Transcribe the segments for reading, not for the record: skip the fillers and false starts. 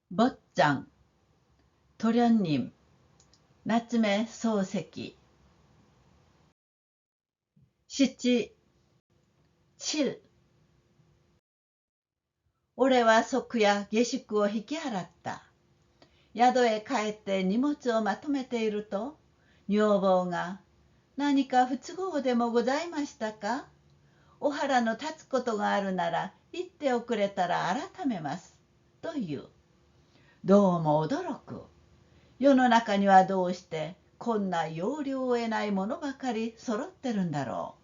멋장, 도련님, 나쯤의 소새끼. 시지 7. 올해와 소쿠야下宿を引き払った。宿へ帰って荷物をまとめていると、女房が、何か不都合でもございましたか？お腹の立つことがあるなら言っておくれたら改めます。と言う。どうも驚く。世の中にはどうしてこんな要領を得ないものばかり揃ってるんだろ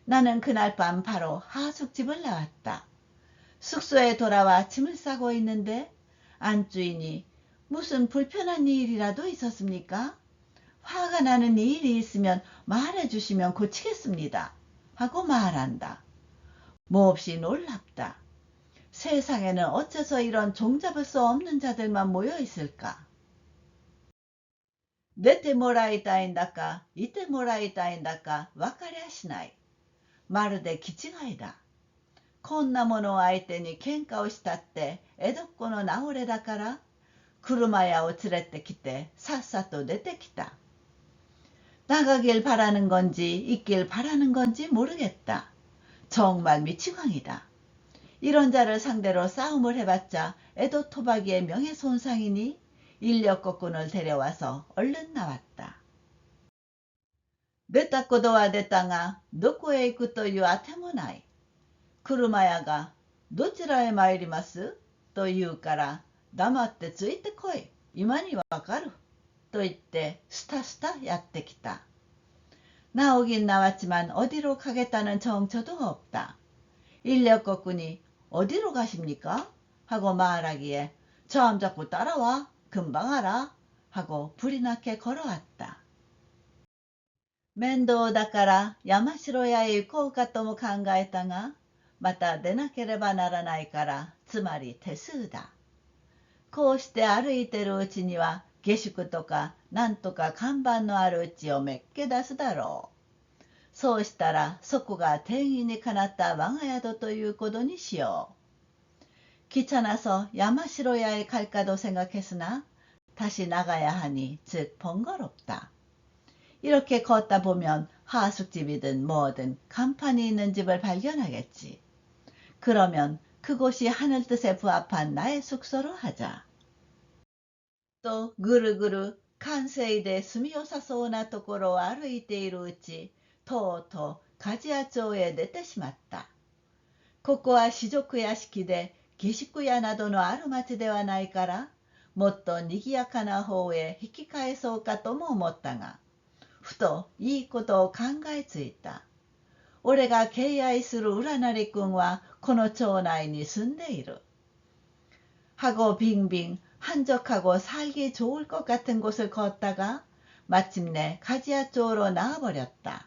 う。나는 그날 밤 바로 하숙집을 나왔다. 숙소에 돌아와 짐을 싸고 있는데 안주인이 무슨 불편한 일이라도 있었습니까? 화가 나는 일이 있으면 말해주시면 고치겠습니다. 하고 말한다. 몹시 놀랍다. 세상에는 어째서 이런 종잡을 수 없는 자들만 모여 있을까? 出てもらいたいんだか、いてもらいたいんだか、分かりゃしない。まるで気違いだ。こんなものを相手に喧嘩をしたって江戸っ子の名折れだから、車屋を連れてきてさっさと出てきた。나가길 바라는 건지 있길 바라는 건지 모르겠다. 정말 미치광이다. 이런 자를 상대로 싸움을 해봤자 애도 토박이의 명예손상이니 인력거꾼을 데려와서 얼른 나왔다. 出たことは出たが、どこへ行くというあてもない。車屋が、どちらへ参りますと言うから、黙ってついてこい。今にわかる。と言って、スタスタやってきた。나오긴 나왔지만 어디로 가겠다는 정처도 없다. 인력거꾼이 어디로 가십니까? 하고 말하기에 참 자꾸 따라와. 금방 알아. 하고 불이 나게 걸어왔다. 面倒だから山城屋へ行こうかとも考えたが、また出なければならないから、つまり手数だ。こうして歩いてるうちには、下宿とかなんとか看板のあるうちをめっけ出すだろう。そうしたら、そこが天意にかなった我が宿ということにしよう。귀찮아서 야마시로야에 갈까도 생각했으나 다시 나가야 하니 즉 번거롭다. 이렇게 걷다 보면 하숙집이든 뭐든 간판이 있는 집을 발견하겠지. 그러면 그곳이 하늘뜻에 부합한 나의 숙소로 하자. 또ぐるぐる 関西で住みよさそうなところを歩いているうち、とうとう鍛冶屋町へ出てしまった。ここは士族屋敷で下宿屋などのある町ではないから、もっとにぎやかな方へ引き返そうかとも思ったが、ふといいことを考えついた。俺が敬愛する浦成君はこの町内に住んでいる。하고 빙빙 한적하고 살기 좋을 것 같은 곳을 걷다가 마침내 가지야 쪽으로 나와버렸다.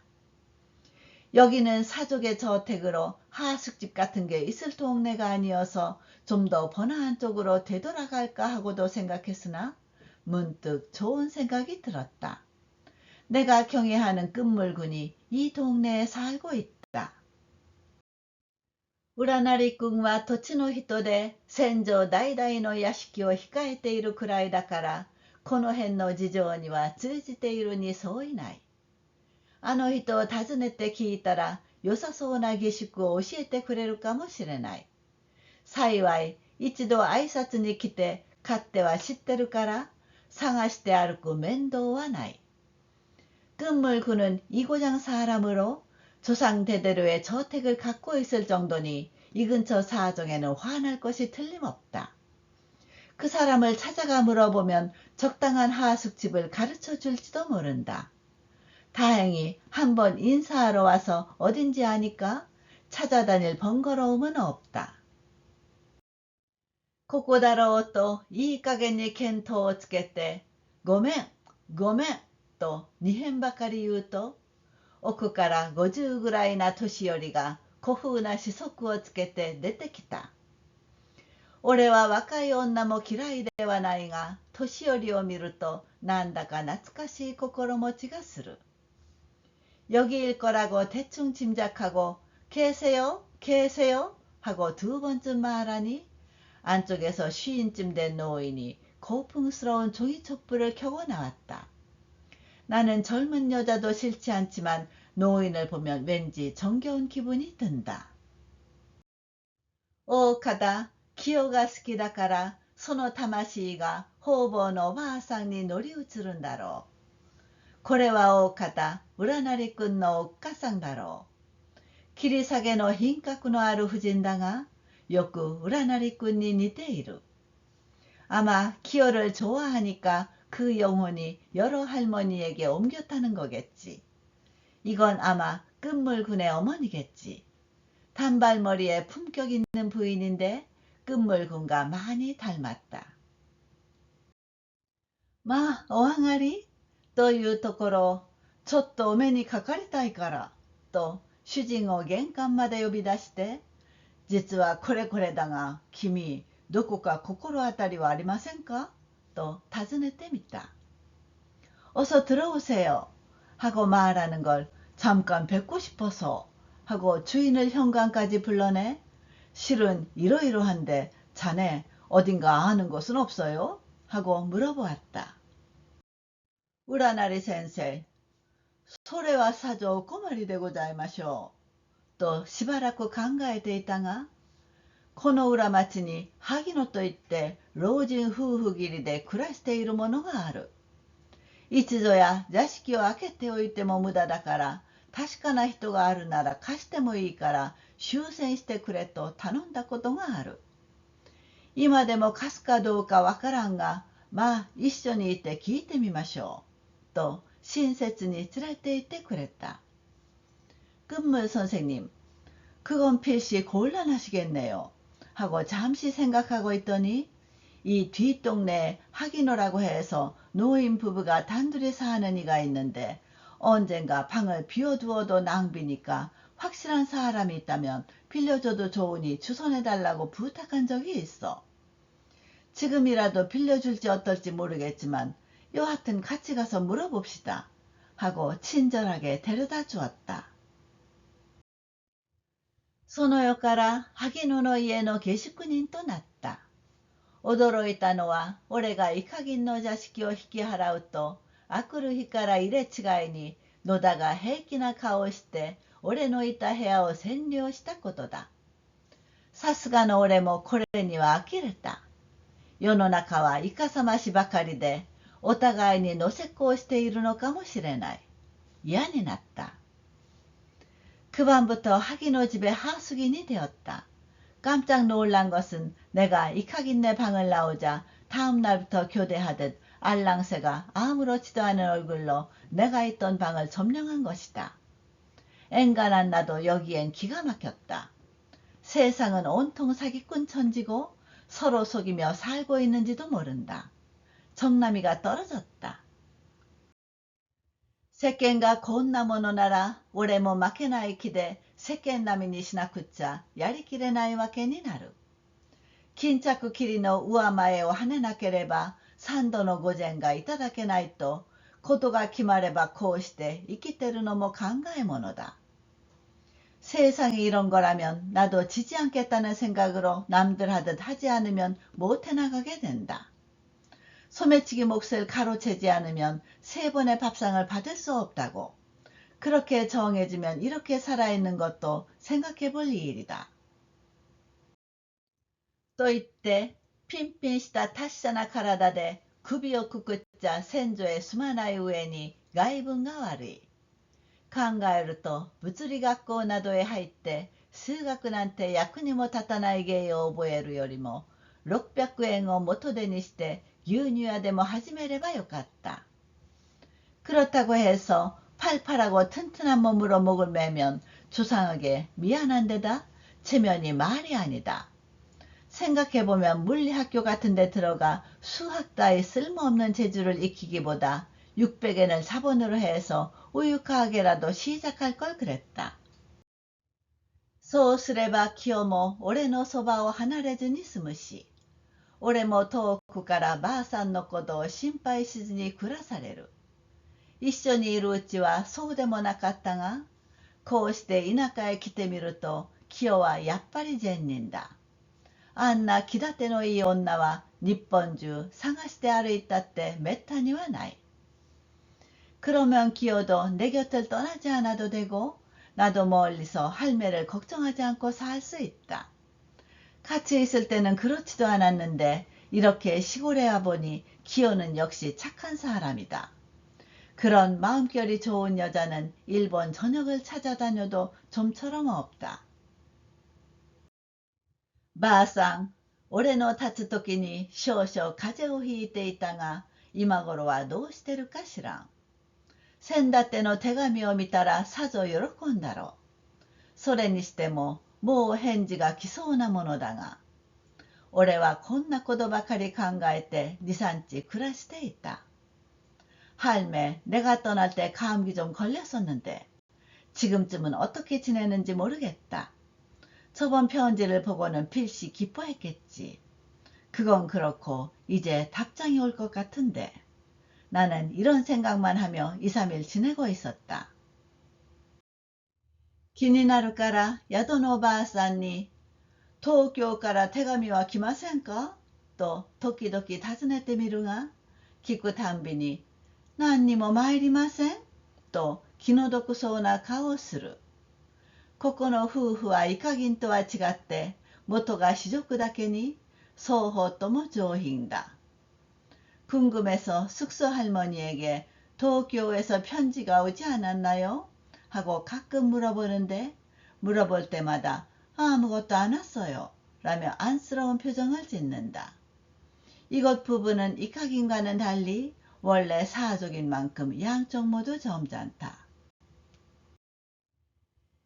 여기는 사족의 저택으로 하숙집 같은 게 있을 동네가 아니어서 좀 더 번화한 쪽으로 되돌아갈까 하고도 생각했으나 문득 좋은 생각이 들었다. 내가 경애하는 끝물군이 이 동네에 살고 있다. 占い君は土地の人で先祖代々の屋敷を控えているくらいだから、この辺の事情には通じているに相違ない。あの人を訪ねて聞いたら良さそうな下宿を教えてくれるかもしれない。幸い一度挨拶に来て勝手は知ってるから探して歩く面倒はない。끝물군은 이 고장 사람으로 조상 대대로의 저택을 갖고 있을 정도니 이 근처 사정에는 화날 것이 틀림없다. 그 사람을 찾아가 물어보면 적당한 하숙집을 가르쳐 줄지도 모른다. 다행히 한번 인사하러 와서 어딘지 아니까 찾아다닐 번거로움은 없다. ここだろうといい加減に見当をつけて、ごめん、ごめんと2遍ばかり言うと、奥から50ぐらいな年寄りが古風な子息をつけて出てきた。俺は若い女も嫌いではないが、年寄りを見るとなんだか懐かしい心持ちがする。여기일 거라고 대충 짐작하고 계세요? 계세요? 하고 두 번쯤 말하니 안쪽에서 쉬인쯤 된 노인이 고풍스러운 종이 촛불을 켜고 나왔다. 나는 젊은 여자도 싫지 않지만 노인을 보면 왠지 정겨운 기분이 든다. 오카다, 기요가好きだからその魂が方々のおばあさんに乗り移るんだろう。これは大方、占りくんのおっかさんだろう。切り下げの品格のある婦人だが、よく占りくんに似ている。아마 기어를 좋아하니까 그 영혼이 여러 할머니에게 옮겼다는 거겠지. 이건 아마 끝물군의 어머니겠지. 단발머리에 품격 있는 부인인데 끝물군과 많이 닮았다. まあ、お上がりというところ、ちょっとお目にかかりたいから、と主人を玄関まで呼び出して、実はこれこれだが、君、どこか心当たりはありませんかと尋ねてみた。어서 들어오세요. 하고 말하는 걸 잠깐 뵙고 싶어서 하고 주인을 현관까지 불러내 실은 이러이러한데 자네 어딘가 아는 곳은 없어요? 하고 물어보았다. 우라나리 센세, 소래와 사조 꼬마리 되ございましょう. 또しばらく考えていたが、この裏町に萩野といって老人夫婦切りで暮らしているものがある。一度や座敷を開けておいても無駄だから、確かな人があるなら貸してもいいから修繕してくれと頼んだことがある。今でも貸すかどうかわからんが、まあ一緒にいて聞いてみましょう。と親切に連れて行ってくれた。끝물선생님、그건 필시 곤란하시겠네요. 하고 잠시 생각하고 있더니 이 뒷동네에 하기노라고 해서 노인 부부가 단둘이 사는 이가 있는데 언젠가 방을 비워두어도 낭비니까 확실한 사람이 있다면 빌려줘도 좋으니 주선해달라고 부탁한 적이 있어. 지금이라도 빌려줄지 어떨지 모르겠지만 여하튼 같이 가서 물어봅시다. 하고 친절하게 데려다 주었다. その夜から萩野の家の下宿人となった。驚いたのは、俺がイカ銀の座敷を引き払うと、あくる日から入れ違いに野田が平気な顔をして、俺のいた部屋を占領したことだ。さすがの俺もこれには呆れた。世の中はいかさましばかりで、お互いにのせっこをしているのかもしれない。嫌になった。그밤부터 하기노 집에 하숙인이 되었다. 깜짝 놀란 것은 내가 이카긴네 방을 나오자 다음 날부터 교대하듯 알랑새가 아무렇지도 않은 얼굴로 내가 있던 방을 점령한 것이다. 앵간한 나도 여기엔 기가 막혔다. 세상은 온통 사기꾼 천지고 서로 속이며 살고 있는지도 모른다. 정남이가 떨어졌다. 世間がこんなものなら俺も負けない気で世間並みにしなくっちゃやりきれないわけになる。巾着切りの上前を跳ねなければ三度の御前がいただけないと、ことが決まればこうして生きてるのも考えものだ。세상이 이런 거라면 나도 지지 않겠다는 생각으로 남들 하듯 하지 않으면 못 해나가게 된다. 소매치기 몫을 가로채지 않으면 세 번의 밥상을 받을 수 없다고. 그렇게 정해지면 이렇게 살아있는 것도 생각해 볼 일이다. と言って、ピンピンした達者な体で首をくくっちゃ先祖へすまない上に外分が悪い。考えると物理学校などへ入って数学なんて役にも立たない芸を覚えるよりも600円を元手にして牛乳屋でも始めればよかった。그렇다고 해서 팔팔하고 튼튼한 몸으로 목을 매면 조상에게 미안한 데다 체면이 말이 아니다. 생각해보면 물리학교 같은 데 들어가 수학 따위 쓸모없는 재주를 익히기보다 600엔을 사본으로 해서 우유가게라도 시작할 걸 그랬다. そうすれば清も俺のそばを離れずに済むし、俺も遠くからばあさんのことを心配しずに暮らされる。一緒にいるうちはそうでもなかったが、こうして田舎へ来てみると、清はやっぱり善人だ。あんな気立てのいい女は日本中探して歩いたってめったにはない。그러면 기어도 내 곁을 떠나지 않아도 되고 나도 멀리서 할매를 걱정하지 않고 살 수 있다. 같이 있을 때는 그렇지도 않았는데 이렇게 시골에 와보니 기어는 역시 착한 사람이다. 그런 마음결이 좋은 여자는 일본 전역을 찾아다녀도 좀처럼 없다. ばあさん、俺の立つ時に少々風邪をひいていたが、今頃はどうしてるかしらん。先だっての手紙を見たらさぞ喜んだろう。それにしても、もう返事が来そうなものだが、俺はこんなことばかり考えて2、3日暮らしていた。할매, 내가 떠날 때 감기 좀 걸렸었는데 지금쯤은 어떻게 지내는지 모르겠다. 저번 편지를 보고는 필시 기뻐했겠지. 그건 그렇고 이제 답장이 올 것 같은데 나는 이런 생각만 하며 2, 3일 지내고 있었다. 気になるから宿のおばあさんに東京から手紙は来ませんかと時々尋ねてみるが、聞くたんびに何にも参りませんと気の毒そうな顔をする。ここの夫婦はイカギンとは違って元が士族だけに双方とも上品だ。궁금해서 숙소 할머니에게 도쿄에서 편지가 오지 않았나요? 하고 가끔 물어보는데 물어볼 때마다 아무것도 안 왔어요 라며 안쓰러운 표정을 짓는다. 이곳 부부는 이카긴과는 달리 원래 사족인 만큼 양쪽 모두 점잖다.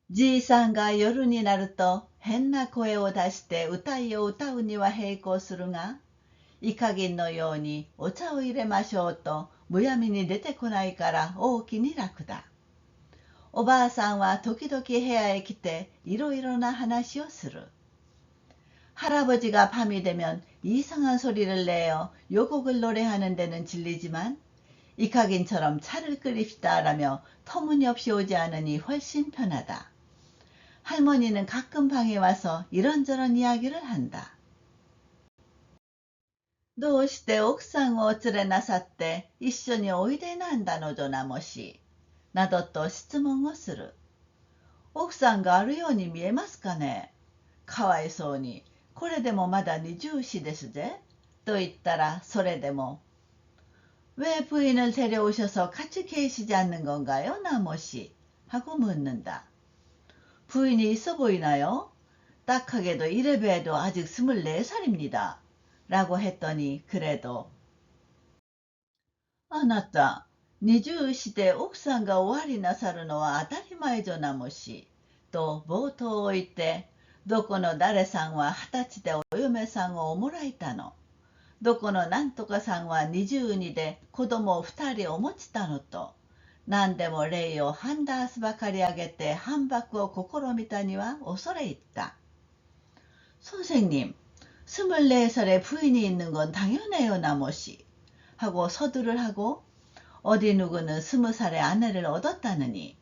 じいさんが夜になると変な声を出して歌いを歌うには並行するが、イカギンのようにお茶を入れましょうとむやみに出てこないから大きに楽だ。おばあさんは時々部屋へ来ていろいろな話をする。할아버지가 밤이 되면 이상한 소리를 내어 요곡을 노래하는 데는 질리지만 이카긴처럼 차를 끓입시다라며 터무니없이 오지 않으니 훨씬 편하다. 할머니는 가끔 방에 와서 이런저런 이야기를 한다. どうして奥さんをお連れなさって一緒においでなんだのじょなもし、などと質問をする。奥さんがあるように見えますかね。かわいそうに、これでもまだ20시ですぜ。と言ったらそれでも、왜 부인을 데려오셔서 같이 계시지 않는 건가요, 나모씨? 하고 묻는다. 부인이 있어 보이나요? 딱하게도 이래봬도 아직 24살입니다. 라고 했더니 그래도 あなた、20시で奥さんがおありなさるのは当たり前じゃなもし、と冒頭を言って、どこの誰さんは20歳でお嫁さんをおもらいたの。どこのなんとかさんは22で子供を2人を持ちたのと、何でも礼をハンダースばかりあげて反駁を試みたには恐れ入った。선생님, 24살에 부인이 있는 건 당연해요, 나모씨. 하고 서두를 하고 어디 누구는 20살의 아내를 얻었다느니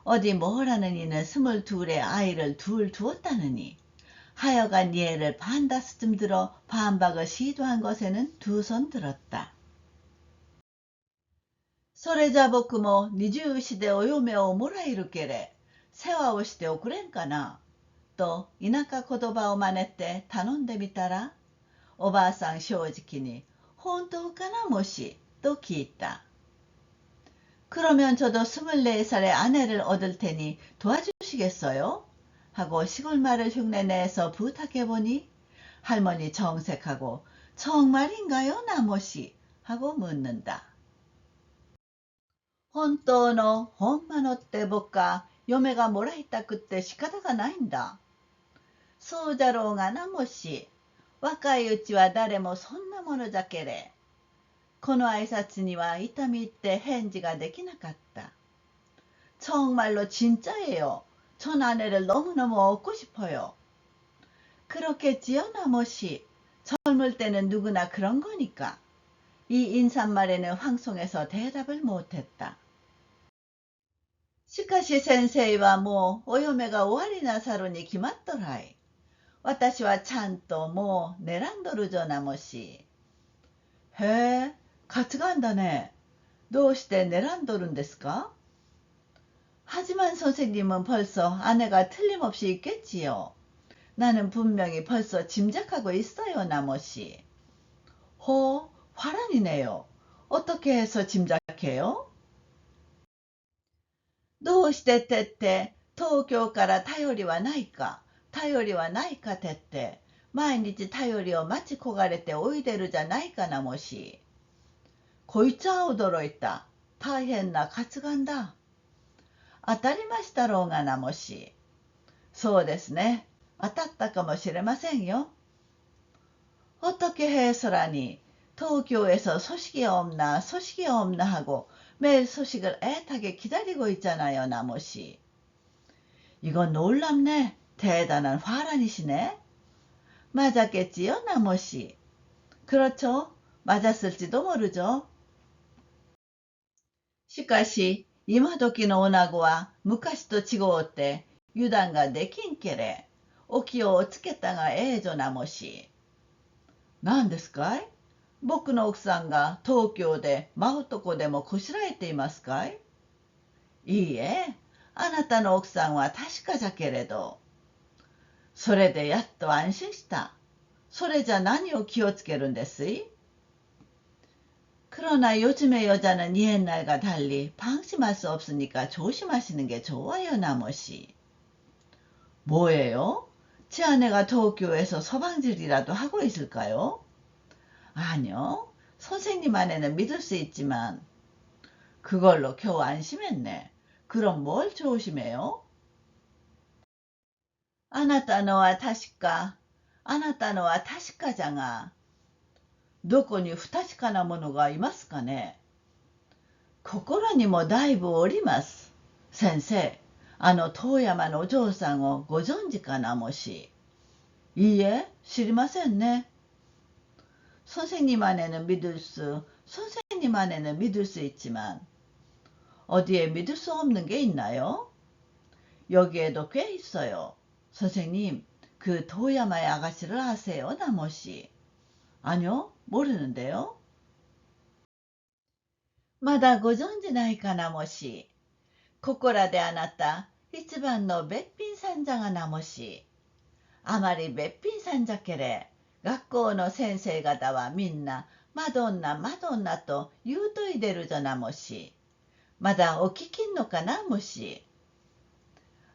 어디 뭐라는 이는 22의 아이를 둘 두었다느니 하여간 얘를 반다스쯤 들어 반박을 시도한 것에는 두 손 들었다. それじゃ僕も20시でお嫁をもらえるけれ世話をしておくれんかなと田舎言葉を真似て頼んでみたらおばあさん正直に本当かなもしと聞いた。그러면 저도 24살의 아내를 얻을 테니 도와주시겠어요? 하고 시골 말을 흉내내서 부탁해보니 할머니 정색하고 정말인가요, 나모씨? 하고 묻는다. 本当のほんまのって僕か嫁がもらいたくって仕方がないんだ。そうじゃろうがなもし、若いうちは誰もそんなものじゃけれ。この挨拶には痛み入って返事ができなかった。정말로 진짜예요. 전 아내를 너무너무 얻고 싶어요. 그렇겠지요, 나모씨. 젊을 때는 누구나 그런 거니까. 이 인사말에는 황송해서 대답을 못했다. しかし先生はもうお嫁が終わりなさるに決まっとらい。私はちゃんともう狙んどるじょなもし。へえ、担がんだね。どうして狙んどるんですか？하지만 선생님은 벌써 아내가 틀림없이 있겠지요. 나는 분명히 벌써 짐작하고 있어요, 나머씨. 화란이네요. 어떻게 해서 짐작해요? どうしてって頼りはないか、頼りはないかてって、毎日頼りを待ち焦がれておいでるじゃないかなもし。こいつは驚いた。大変な活眼だ。当たりましたろうがなもし。そうですね。当たったかもしれませんよ。어떻게 해서라니. 도쿄에서 소식이 없나 소식이 없나 하고 매일 소식을 애타게 기다리고 있잖아요, 나모씨. 이건 놀랍네. 대단한 화란이시네. 맞았겠지요, 나모씨. 그렇죠. 맞았을지도 모르죠. しかし、今時の女子は昔と違うて油断ができんけれ。お気をつけたがええぞなもし。何ですかい？僕の奥さんが東京で真男でもこしらえていますかい？いいえ、あなたの奥さんは確かじゃけれど。それでやっと安心した。それじゃ何を気をつけるんですい？그러나 요즘의 여자는 옛날과 달리 방심할 수 없으니까 조심하시는 게 좋아요, 나머씨. 뭐예요? 제 아내가 도쿄에서 서방질이라도 하고 있을까요? 아니요. 선생님 아내는 믿을 수 있지만. 그걸로 겨우 안심했네. 그럼 뭘 조심해요? あなたのは確かじゃが、どこに不確かなものがいますかね？心にもだいぶおります。先生、あの遠山のお嬢さんをご存知かなもし。いいえ、知りませんね。선생님 안에는 믿을 수 있지만, 어디에 믿을 수 없는 게 있나요? 여기에도 꽤 있어요. 선생님, 그 도야마의 아가씨를 아세요, 나머씨? 아니요, 모르는데요. まだご存じないかなもし。ここらであなた、一番のべっぴんさんじゃがなもし。あまりべっぴんさんじゃけれ、学校の先生方はみんな、マドンナ、マドンナと言うといでるじゃなもし。まだお聞きんのかなもし。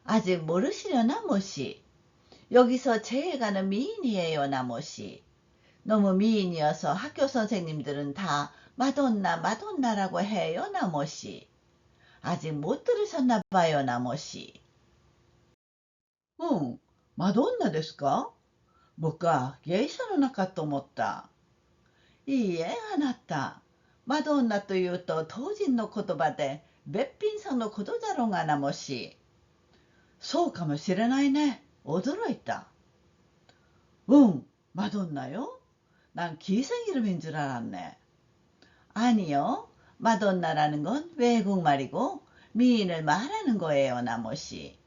아직 모르시려나 뭐시. 여기서 제해가는 미인이에요 나 뭐시. 너무 미인이어서 학교 선생님들은 다 마돈나 마돈나라고 해요 나 뭐시. 아직 못 들으셨나 봐요 나 뭐시. 응, 마돈나 ですか? 뭐가 예의샤노 나까と思った。いいえ、あなた。マドンナというと当人の言葉でべっぴんさんのことだろうがなもし。そうかもしれないね。驚いた。마돈나요? 난 기생 이름인 줄 알았네. 아니요. 마돈나라는 건 외국말이고 미인을 말하는 거예요, 나머씨.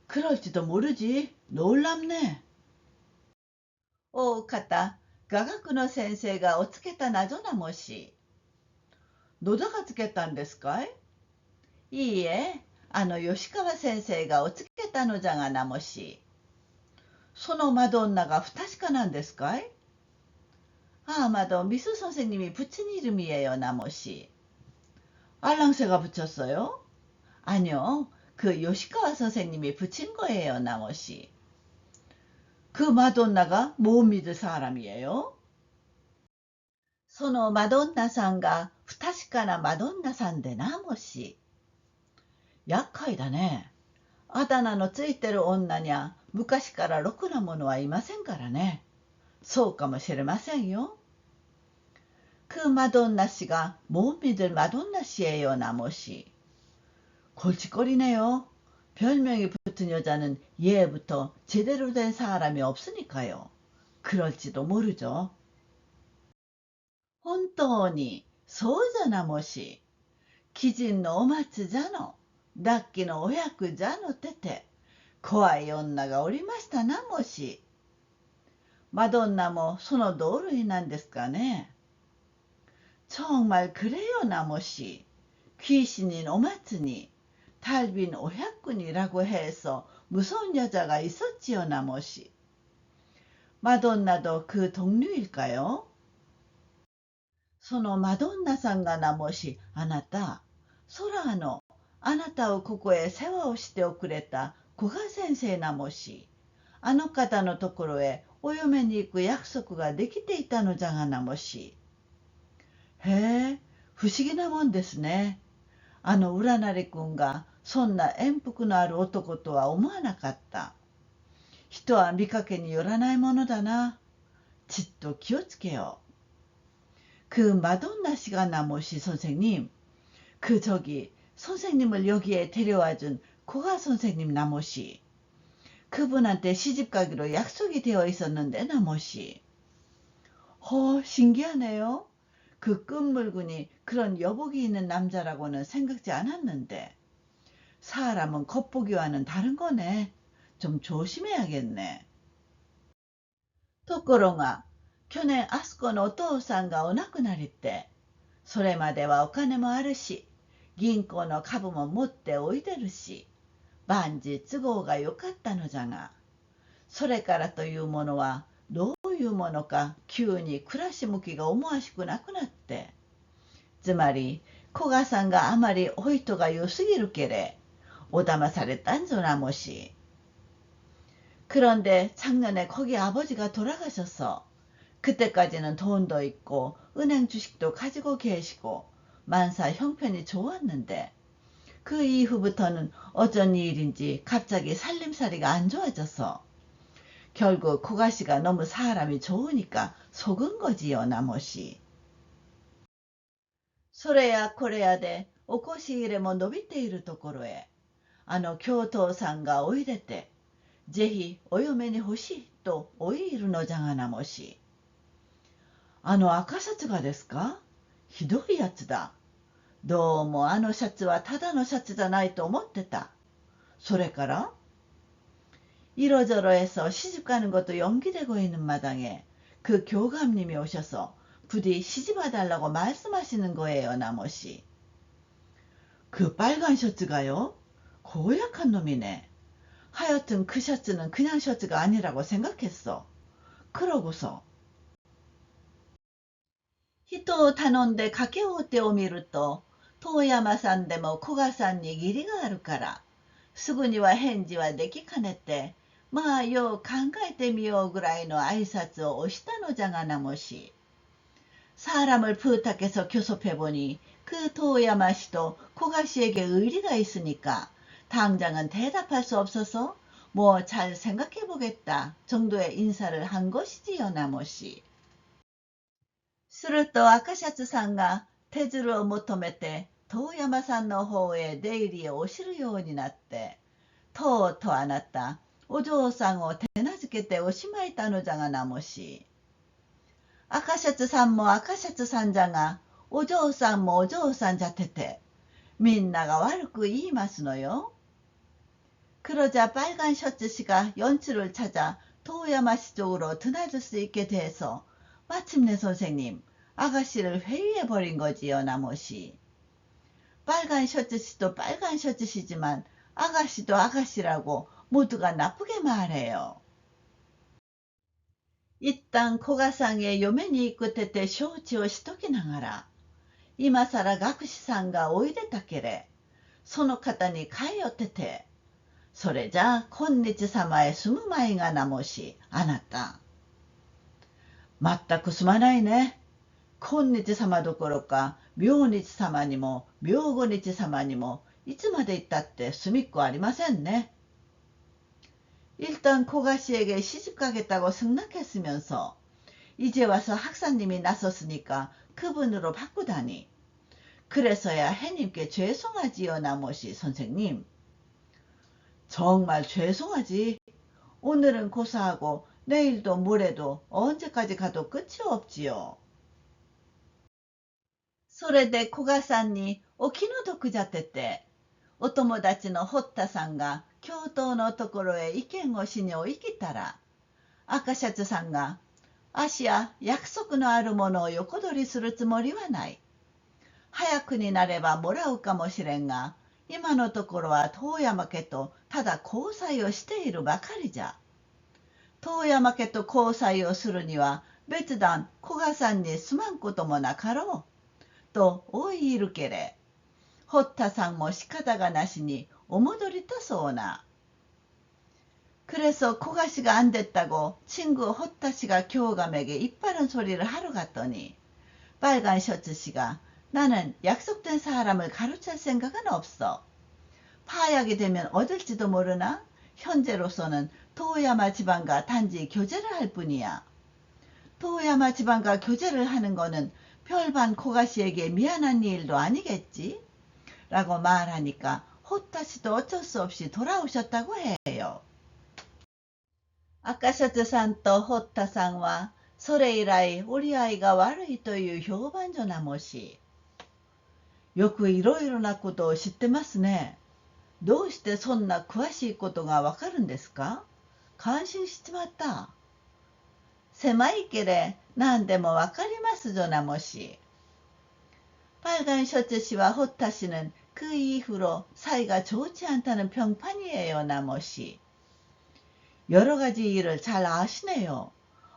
그럴지도 모르지. 놀랍네. 가다. 科学の先生がおつけた謎なもし。野田がつけたんですかい？いいえ、吉川先生がおつけたのじゃがなもし。そのマドンナが不確かなんですかい？아마도 미수 선생님이 붙인 이름이에요, 나머씨. 알랑새가 붙였어요? 아니요, 그 요시카와 선생님이 붙인 거예요, 나머씨. 그 마돈나가 못 믿을 사람이에요? そのマドンナさんが不確かなマドンナさんでなもし。厄介だね。あだ名のついてる女にゃ昔からろくなものはいませんからね。そうかもしれませんよ。그 마돈나 씨가 못 믿을 마돈나 씨예요, 나머씨. 골칫거리네요. 별명이 붙은 여자는 예부터 제대로 된 사람이 없으니까요. 그럴지도 모르죠. 本当に、そうじゃなもし。貴人のお松じゃの、楽器のお役じゃのてて、怖い女がおりましたな、もし。マドンナもその同類なんですかね。정말 그래요, 나머시. 귀신인 오마트니 달빈 오약군이라고 해서 무서운 여자가 있었지요, 나머시. 마돈나도 그 동료일까요? そのマドンナさんがなもし、あなた、空の、あなたをここへ世話をしておくれた古賀先生なもし、あの方のところへお嫁に行く約束ができていたのじゃがなもし。へえ、不思議なもんですね。あの占り君がそんな縁福のある男とは思わなかった。人は見かけによらないものだな。ちっと気をつけよう。그 마돈나 씨가 나모시 선생님, 그 저기 선생님을 여기에 데려와준 고가 선생님 나모시. 그분한테 시집가기로 약속이 되어 있었는데 나모시. 신기하네요. 그 끝물군이 그런 여복이 있는 남자라고는 생각지 않았는데. 사람은 겉보기와는 다른 거네. 좀 조심해야겠네. ところが、去年あすこのお父さんがお亡くなりって、それまではお金もあるし、銀行の株も持っておいでるし、万事都合が良かったのじゃが、それからというものはどういうものか急に暮らし向きが思わしくなくなって、つまり古賀さんがあまりお人が良すぎるけれ、お騙されたんぞなもし。그런데 작년에 거기 아버지가 돌아가셔서 그때까지는 돈도 있고 은행 주식도 가지고 계시고 만사 형편이 좋았는데 그 이후부터는 어쩐 일인지 갑자기 살림살이가 안 좋아져서 결국 고가씨가 너무 사람이 좋으니까 속은 거지요, 나머시. それやこれやでおこし入れも伸びているところへ、あの教頭さんがおいでて、ぜひお嫁に欲しいとおいるのじゃがなもし。あの赤シャツがですか？ひどいやつだ。どうもあのシャツはただのシャツじゃないと思ってた。それから이러저러해서 시집가는 것도 연기되고 있는 마당에 그 교감님이 오셔서 부디 시집와달라고 말씀하시는 거예요, 나머시. 그 빨간 셔츠가요? 고약한 놈이네. 하여튼 그 셔츠는 그냥 셔츠가 아니라고 생각했어. 그러고서 人を頼んで書き終わってお見ると、遠山さんでも古賀さんに義理があるから、すぐには返事はできかねて、よ、考えてみようぐらいの挨拶をしたのじゃがなもし。사람을부탁해서교섭해보니すると赤シャツさんが手鶴を求めて遠山さんの方へ出入りをおしるようになって、とうとうあなた、お嬢さんを手なずけておしまいたのじゃがなもし。赤シャツさんも赤シャツさんじゃが、오조상を手なずけて遠山氏쪽으로 드나들 수 있게 돼서 마침내 선생님, 아가씨를 회유해버린 거지요, 나머시. 빨간 셔츠씨도 빨간 셔츠시지만 아가씨도 아가씨라고 모두가 나쁘게 말해요. 일단 고가상의 요면이 입고てて 承知をしときながら、今さら学士さんがおいでたけれ、その方に買い寄ってて、それじゃ今日様へ住むまいがなもし、あなた。全くすまないね。今日様どころか、明日様にも、明後日様にも、いつまで行ったって隅っこありませんね。일단 고가씨에게 시집가겠다고 승낙했으면서 이제 와서 학사님이 나섰으니까 그분으로 바꾸다니. 그래서야 해님께 죄송하지요, 나머시 선생님. 정말 죄송하지. 오늘은 고사하고 내일도 모레도 언제까지 가도 끝이 없지요. それで古賀さんにお気の毒じゃってて、お友達の堀田さんが教頭のところへ意見をしにお行きたら、赤シャツさんが、あしや約束のあるものを横取りするつもりはない。早くになればもらうかもしれんが、今のところは遠山家とただ交際をしているばかりじゃ。遠山家と交際をするには別段古賀さんにすまんこともなかろう。とおいいるけれ。堀田さんも仕方がなしにお戻りとそうな。그래서 고가 씨가 안 됐다고 친구 호타 씨가 교감에게 이빨은 소리를 하러 갔더니 빨간 셔츠 씨가 나는 약속된 사람을 가로챌 생각은 없어. 파약이 되면 어딜지도 모르나 현재로서는 도야마 지방과 단지 교제를 할 뿐이야. 도야마 지방과 교제를 하는 거는 별반 고가 씨에게 미안한 일도 아니겠지? 라고 말하니까 호타 씨도 어쩔 수 없이 돌아오셨다고 해요. 赤シャツさんと堀田さんはそれ以来折り合いが悪いという評判所なもし。よくいろいろなことを知ってますね。どうしてそんな詳しいことがわかるんですか？感心しちまった。狭いけれ何でもわかりますぞなもし。빨간 셔츠 씨와 호타 씨는 그 이후로 사이가 좋지 않다는 평판이에요 나もし。여러 가지 일을 잘 아시네요.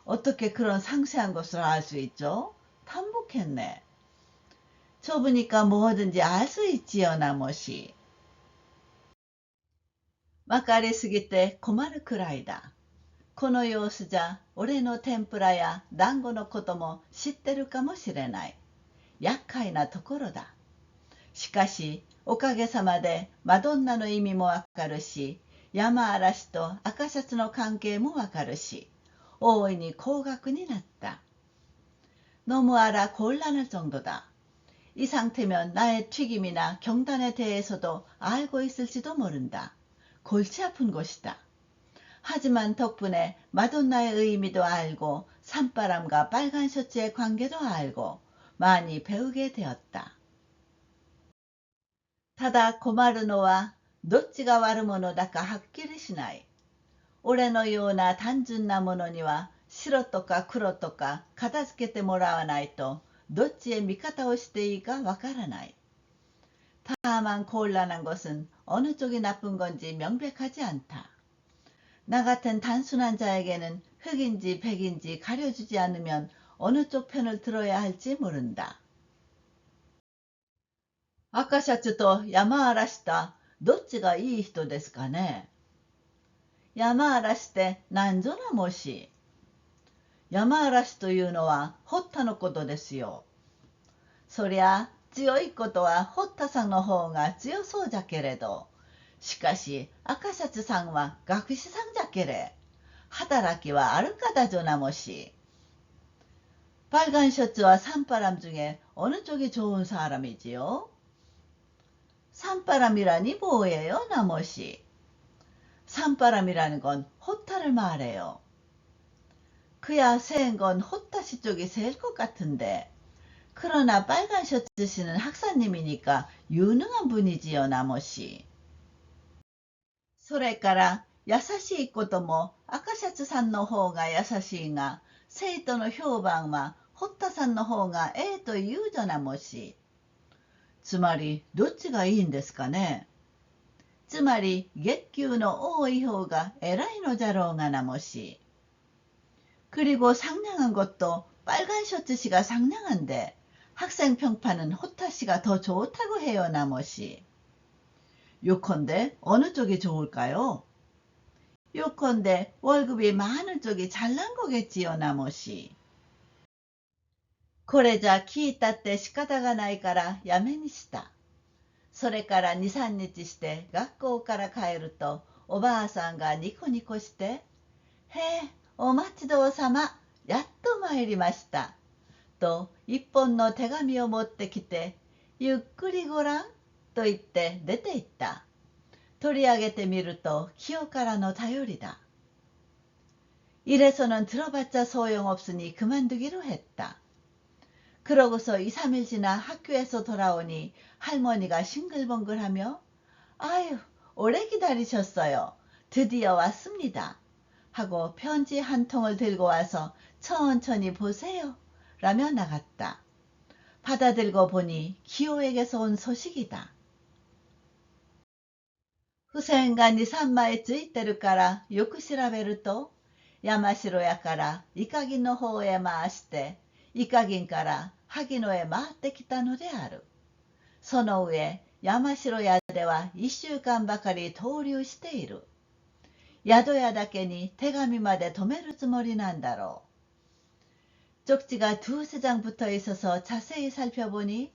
어떻게 그런 상세한 것을 알 수 있죠? 탐복했네. 좁으니까 뭐든지 알 수 있지요, 나머지. わかりすぎて困るくらいだ。この様子じゃ、俺の天ぷらや団子のことも知ってるかもしれない。厄介なところだ。しかし、おかげさまでマドンナの意味もわかるし、山嵐と赤シャツの関係もわかるし、大いに高額になった。너무 알아 곤란할 정도다. 이 상태면 나의 튀김이나 경단에 대해서도 알고 있을지도 모른다. 골치 아픈 것이다. 하지만 덕분에 마돈나의 의미도 알고 산바람과 빨간 셔츠의 관계도 알고 많이 배우게 되었다. ただ困るのはどっちが悪者だかはっきりしない。俺のような単純なものには白とか黒とか片付けてもらわないとどっちへ味方をしていいかわからない。다만 곤란한 것은 어느 쪽이 나쁜 건지 명백하지 않다. 나 같은 단순한 자에게는 흑인지 백인지 가려주지 않으면 어느 쪽 편을 들어야 할지 모른다. 赤シャツと山嵐とどっちがいい人ですかね。山嵐って何ぞなもし。山嵐というのは堀田のことですよ。そりゃ強いことは堀田さんの方が強そうじゃけれど、しかし赤シャツさんは学士さんじゃけれ、働きはあるかだじょなもし。빨간 셔츠와 산바람 중에 어느 쪽이 좋은 사람이지요? 산바람이라니 뭐예요, 나머지? 산바람이라는 건 호타를 말해요. 그야 세은 건 호타 씨 쪽이 세일 것 같은데. 그러나 빨간 셔츠 씨는 학사님이니까 유능한 분이지요, 나머지. それから優しいことも赤シャツさんの方が優しいが、生徒の評判は堀田さんの方がええと言うじゃなもし。つまりどっちがいいんですかね。つまり月給の多い方が偉いのじゃろうがなもし。그리고 상냥한 것도 빨간 셔츠 씨가 상냥한데 학생 평판은 호타 씨가 더 좋다고 해요 나머지. 요컨대 어느 쪽이 좋을까요? 요컨대 월급이 많은 쪽이 잘난 거겠지요 나머지. これじゃ聞いたって仕方がないからやめにした。それから2、3日して学校から帰るとおばあさんがニコニコして「へえ、お待ちどうさま、やっと参りました」と一本の手紙を持ってきて「ゆっくりごらん」と言って出て行った。取り上げてみると清からの頼りだ。이래서는 들어봤자 소용없으니 그만두기로 했다. 그러고서 2, 3일 지나 학교에서 돌아오니 할머니가 싱글벙글하며 아유 오래 기다리셨어요. 드디어 왔습니다. 하고 편지 한 통을 들고 와서 천천히 보세요. 라며 나갔다. 받아들고 보니 기호에게서 온 소식이다. 付箋が2、3枚ついてるからよく調べると、山城屋からイカギの方へ回して、イカギンから萩野へ回ってきたのである。その上、山城屋では1週間ばかり逗留している。宿屋だけに手紙まで止めるつもりなんだろう。 쪽지가 두세 장 붙어 있어서 자세히 살펴보니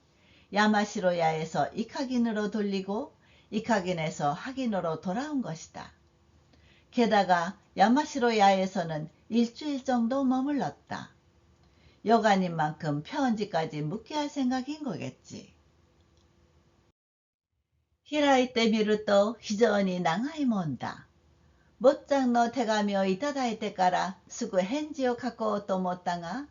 야마시로야에서 이카긴으로 돌리고 이카긴에서 하긴으로 돌아온 것이다. 게다가 야마시로야에서는 일주일 정도 머물렀다. 여간인 만큼 편지까지 묻게 할 생각인 거겠지. 開いてみると非常に長いもんだ。坊ちゃんの手紙をいただいてからすぐ返事を書こうと思ったが、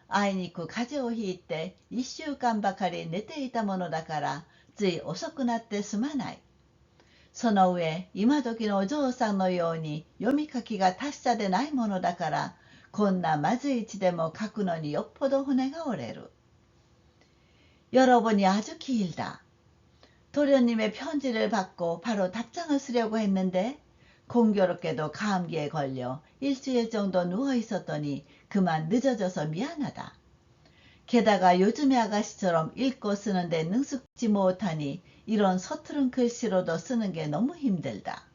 あいにく風邪をひいて1週間ばかり寝ていたものだからつい遅くなってすまない。その上、今時のお嬢さんのように読み書きが達者でないものだから、こんなまずい字でも書くのによっぽど骨が折れる。여러분이 아주 길다. 도련님의 편지를 받고 바로 답장을 쓰려고 했는데 공교롭게도 감기에 걸려 일주일 정도 누워 있었더니 그만 늦어져서 미안하다. 게다가 요즘의 아가씨처럼 읽고 쓰는데 능숙지 못하니 이런 서투른 글씨로도 쓰는 게 너무 힘들다.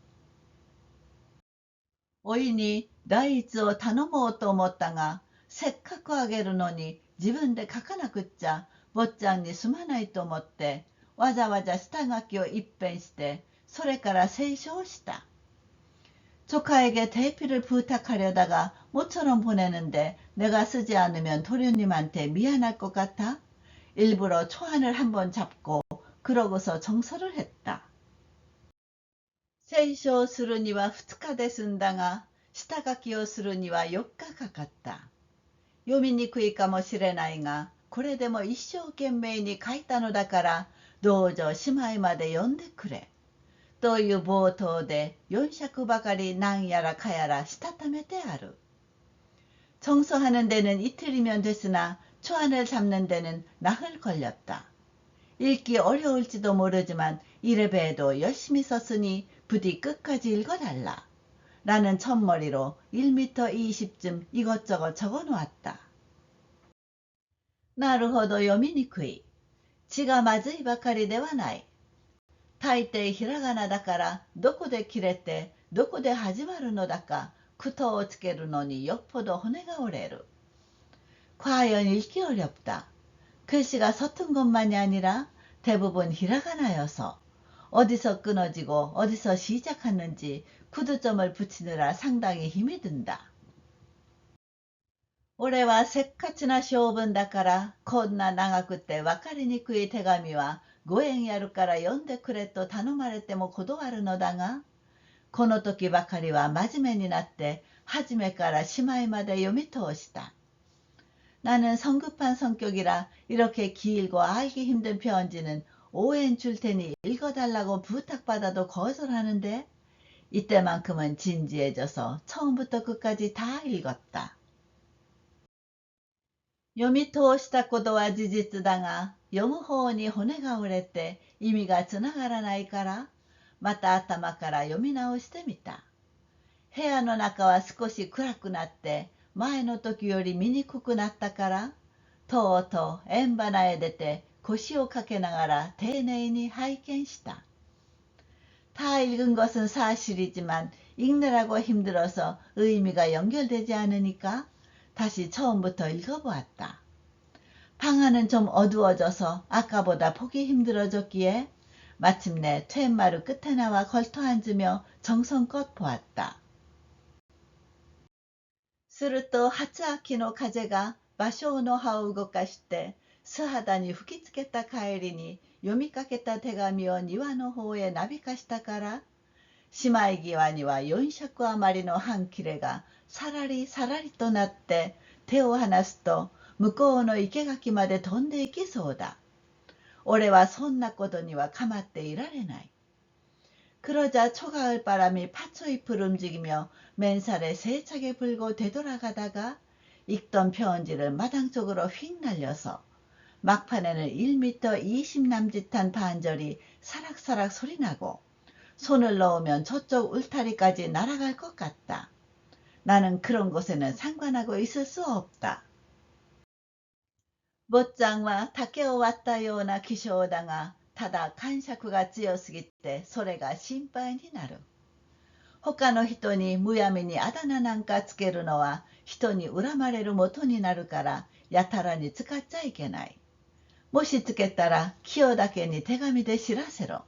おいに第一を頼もうと思ったが、せっかくあげるのに自分で書かなくっちゃ坊ちゃんにすまないと思ってわざわざ下書きを一遍してそれから清書した。 조카에게 대피를 부탁하려다가 모처럼 보내는데 내가 쓰지 않으면 도련님한테 미안할 것 같아 일부러 초안을 한번 잡고 그러고서 정서를 했다. 清書するには2日で済んだが、下書きをするには4日かかった。読みにくいかもしれないが、これでも一生懸命に書いたのだから、どうぞしまいまで読んでくれ。という冒頭で4尺ばかりなんやらかやらしたためてある。 청소하는 데는 이틀이면 됐으나 초안을 잡는 데는 나흘 걸렸다. 읽기 어려울지도 모르지만 이래봬도 열심히 썼으니 부디 끝까지 읽어달라. 라는 첫머리로 1m 20쯤 이것저것 적어놓았다. なるほど読みにくい。字がまずいばかりではない。大抵ひらがなだからどこで切れてどこで始まるのだか句読をつけるのによっぽど骨が折れる。 과연 읽기 어렵다. 글씨가 서툰 것만이 아니라 대부분 히라가나여서 어디서 끊어지고 어디서 시작하는지 구두점을 붙이느라 상당히 힘이 든다. 俺はせっかちな性分だからこんな長くて分かりにくい手紙はご縁やるから読んでくれと頼まれても断るのだが、この時ばかりは真面目になって初めからしまいまで読み通した。 나는 성급한 성격이라 이렇게 길고 알기 힘든 편지는 오해는 줄 테니 읽어달라고 부탁받아도 거절하는데 이때만큼은 진지해져서 처음부터 끝까지 다 읽었다. 読み通したことは事実だが、読む方に骨が折れて意味がつながらないから、また頭から読み直してみた。部屋の中は少し暗くなって、前の時より見にくくなったから、とうとう円花へ出て腰をかけながら丁寧に拝見した。다 읽은 것은 사실이지만 읽느라고 힘들어서 의미가 연결되지 않으니까 다시 처음부터 읽어보았다. 방안은 좀 어두워져서 아까보다 보기 힘들어졌기에 마침내 퇴마루 끝에 나와 걸터 앉으며 정성껏 보았다. すると初秋の風が芭蕉の葉を動かして素肌に吹きつけた帰りに読みかけた手紙を庭の方へなびかしたから、しまい際には4尺余りの半切れがさらりさらりとなって手を離すと向こうの生垣まで飛んでいきそうだ。俺はそんなことには構っていられない。 그러자 초가을 바람이 팥초잎을 움직이며 맨살에 세차게 불고 되돌아가다가 읽던 편지를 마당 쪽으로 휙 날려서 막판에는 1m 20 남짓한 반절이 사락사락 소리나고 손을 넣으면 저쪽 울타리까지 날아갈 것 같다. 나는 그런 곳에는 상관하고 있을 수 없다. 못장와 타케오 왔다요나 기쇼오다가ただ 간샤쿠가強すぎてそれが心配になる。他の人にむやみにあだ名なんかつけるのは人に恨まれるもとになるからやたらに使っちゃいけない。もしつけたら清だけに手紙で知らせろ。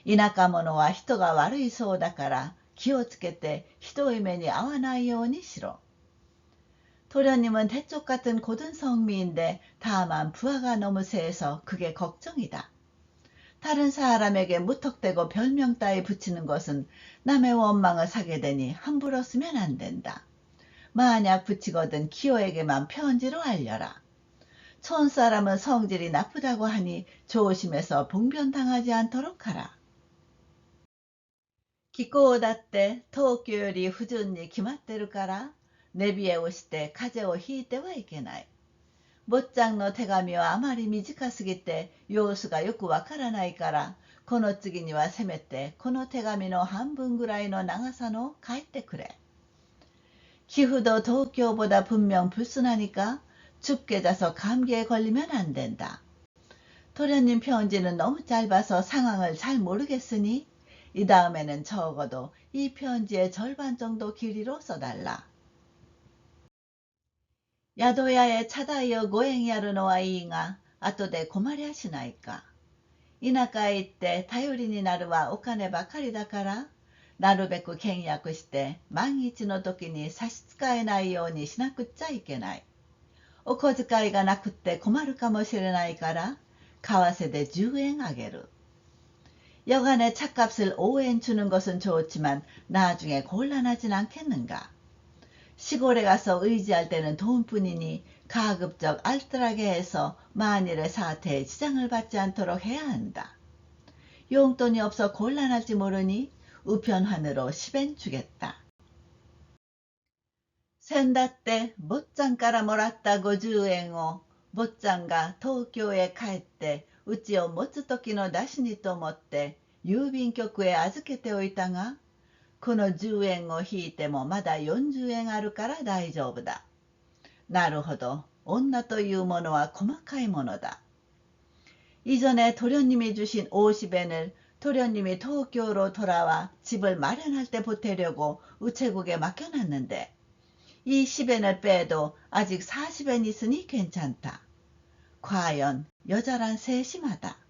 田舎者は人が悪いそうだから気をつけてひどい目に遭わないようにしろ。도련님은 대쪽 같은 고든 성미인데 다만 부하가 너무 세서 그게 걱정이다. 다른 사람에게 무턱대고 별명 따위 붙이는 것은 남의 원망을 사게 되니 함부로 쓰면 안 된다. 만약 붙이거든 기호에게만 편지로 알려라. 촌사람은 성질이 나쁘다고 하니 조심해서 봉변당하지 않도록 하라. 기코오다때 도쿄요리 후준니 기맛대루까라 내비에 오시때 가제오 히이테와 이케나이. 못장の手紙はあまり短すぎて様子がよくわからないからこの次にはせめてこの手紙の半分ぐらいの長さの書いてくれ。기후도 도쿄보다 분명 불순하니까 춥게 자서 감기에 걸리면 안 된다. 도련님 편지는 너무 짧아서 상황을 잘 모르겠으니 이 다음에는 적어도 이 편지의 절반 정도 길이로 써달라. 야도야에 차다이어 고행이あるのはいいが後で困りゃしないか。田舎へ行って頼りになるはお金ばかりだからなるべく倹約して万一の時に差し支えないようにしなくっちゃいけない。お小遣いがなくって困るかもしれないから為替で10円あげる。여간에 차값을 5엔 주는 것은 좋지만 나중에 곤란하진 않겠는가. 시골에 가서 의지할 때는 돈뿐이니 가급적 알뜰하게 해서 만일의 사태에 지장을 받지 않도록 해야 한다. 용돈이 없어 곤란할지 모르니 우편환으로 10엔 주겠다. 센다って 못장 깔아 몰았다 50円を 못장가 도쿄에 갈 때うちを持つ時の出しにと思って郵便局へ預けておいたがこの10円を引いてもまだ40円あるから大丈夫だ。なるほど。女というものは細かいものだ。이전에 도련님이 주신 50엔을 도련님이 도쿄로 돌아와 집을 마련할 때 보태려고 우체국에 맡겨놨는데 이 10엔을 빼도 아직 40엔 있으니 괜찮다. 과연 여자란 세심하다.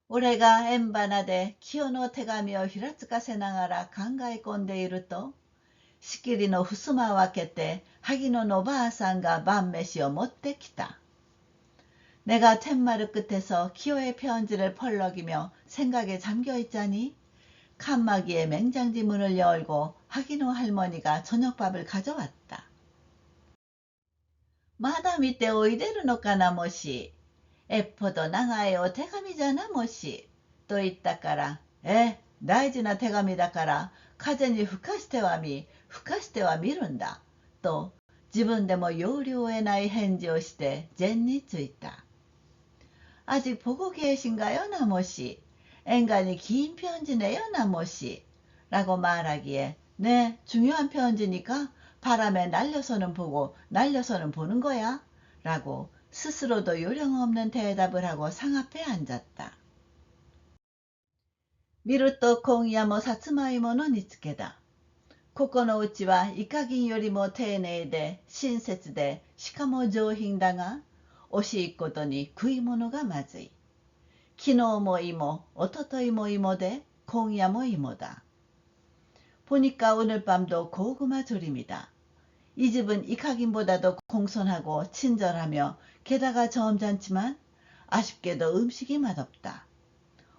俺が円花で清の手紙を平塚せながら考え込んでいると仕切りの襖を開けて萩野のばあさんが晩飯を持ってきた。내가 툇마루 끝에서 기호의 편지를 펄럭이며 생각에 잠겨있자니 칸막이의 맹장지 문을 열고 하기노 할머니가 저녁밥을 가져왔다. まだ見ておいでるのかなもし。っぽど長いお手紙じゃなもし。と言ったから、大事な手紙だから風に吹かしては見るんだ。と自分でも要領を得ない返事をして禅についた。아직 보고 계신가요, 나모씨? 앵간히 긴 편지네요, 나모씨. 라고 말하기에 네, 중요한 편지니까 바람에 날려서는 보고 날려서는 보는 거야. 라고 스스로도 요령없는 대답을 하고 상 앞에 앉았다. 미루또 공야모 사츠마이모노 니츠케다. ここのうちはイカギンよりも丁寧で親切でしかも上品だが惜しいことに食い物がまずい。昨日も芋、おとといも芋で今夜も芋だ。보니까 오늘 밤도 고구마 조림이다. 이 집은 이카긴보다도 공손하고 친절하며 게다가 점잖지만 아쉽게도 음식이 맛없다.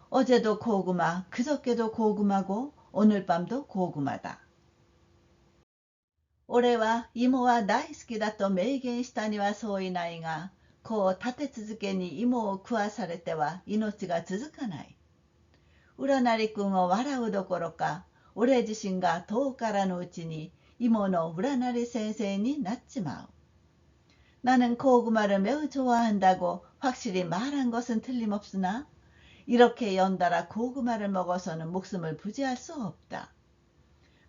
어제도 고구마, 그저께도 고구마고 오늘 밤도 고구마다. 올해와 이모와 다이스키다と明言したにはそういないが、こう立て続けに芋を食わされては命が続かない。占い君を笑うどころか、俺自身が遠からのうちに이모の占い先生になっちまう。 나는 고구마를 매우 좋아한다고 확실히 말한 것은 틀림없으나 이렇게 연달아 고구마를 먹어서는 목숨을 부지할 수 없다.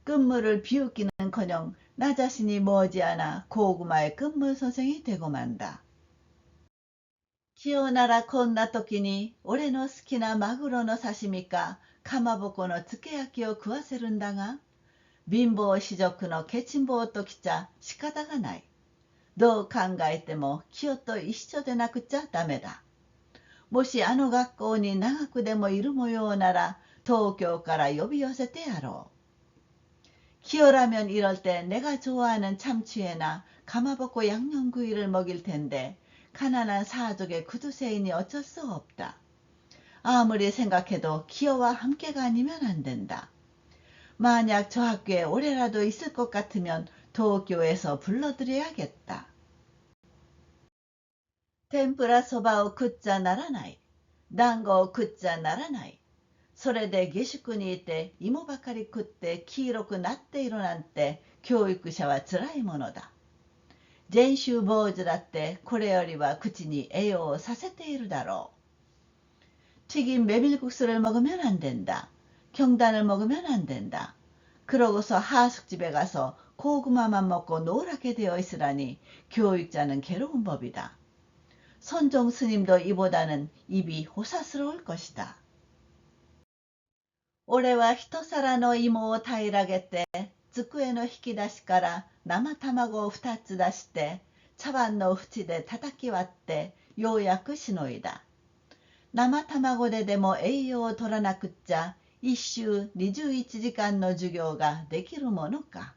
끝물을 비웃기는커녕 나 자신이 머지않아 고구마의 끝물 선생이 되고 만다. 気をならこんな時に俺の好きなマグロの刺身かかまぼこの漬け焼きを食わせるんだが、貧乏士族のケチン坊ときちゃ仕方がない。どう考えても清と一緒でなくちゃダメだ。もしあの学校に長くでもいる模様なら東京から呼び寄せてやろう。기어라면 이럴 때 내가 좋아하는 참치회나 가마복고 양념구이를 먹일 텐데 가난한 사족의 구두쇠인이 어쩔 수 없다. 아무리 생각해도 기어와 함께가 아니면 안 된다. 만약 저 학교에 올해라도 있을 것 같으면 도쿄에서 불러드려야겠다. 텐푸라 소바오 굿자 나라나이, 단고 굿자 나라나이. それで下宿にいて芋ばかり食って黄色くなっているなんて教育者はつらいものだ。禅宗坊主だってこれよりは口に栄養をさせているだろう。튀긴 메밀국수를 먹으면 안 된다. 경단을 먹으면 안 된다. 그러고서 하숙집에 가서 고구마만 먹고 노랗게 되어 있으라니 교육자는 괴로운 법이다. 선종 스님도 이보다는 입이 호사스러울 것이다. 俺は一皿の芋を平らげて、机の引き出しから生卵を2つ出して、茶碗の縁で叩き割って、ようやくしのいだ。生卵ででも栄養を取らなくっちゃ、1週21時間の授業ができるものか。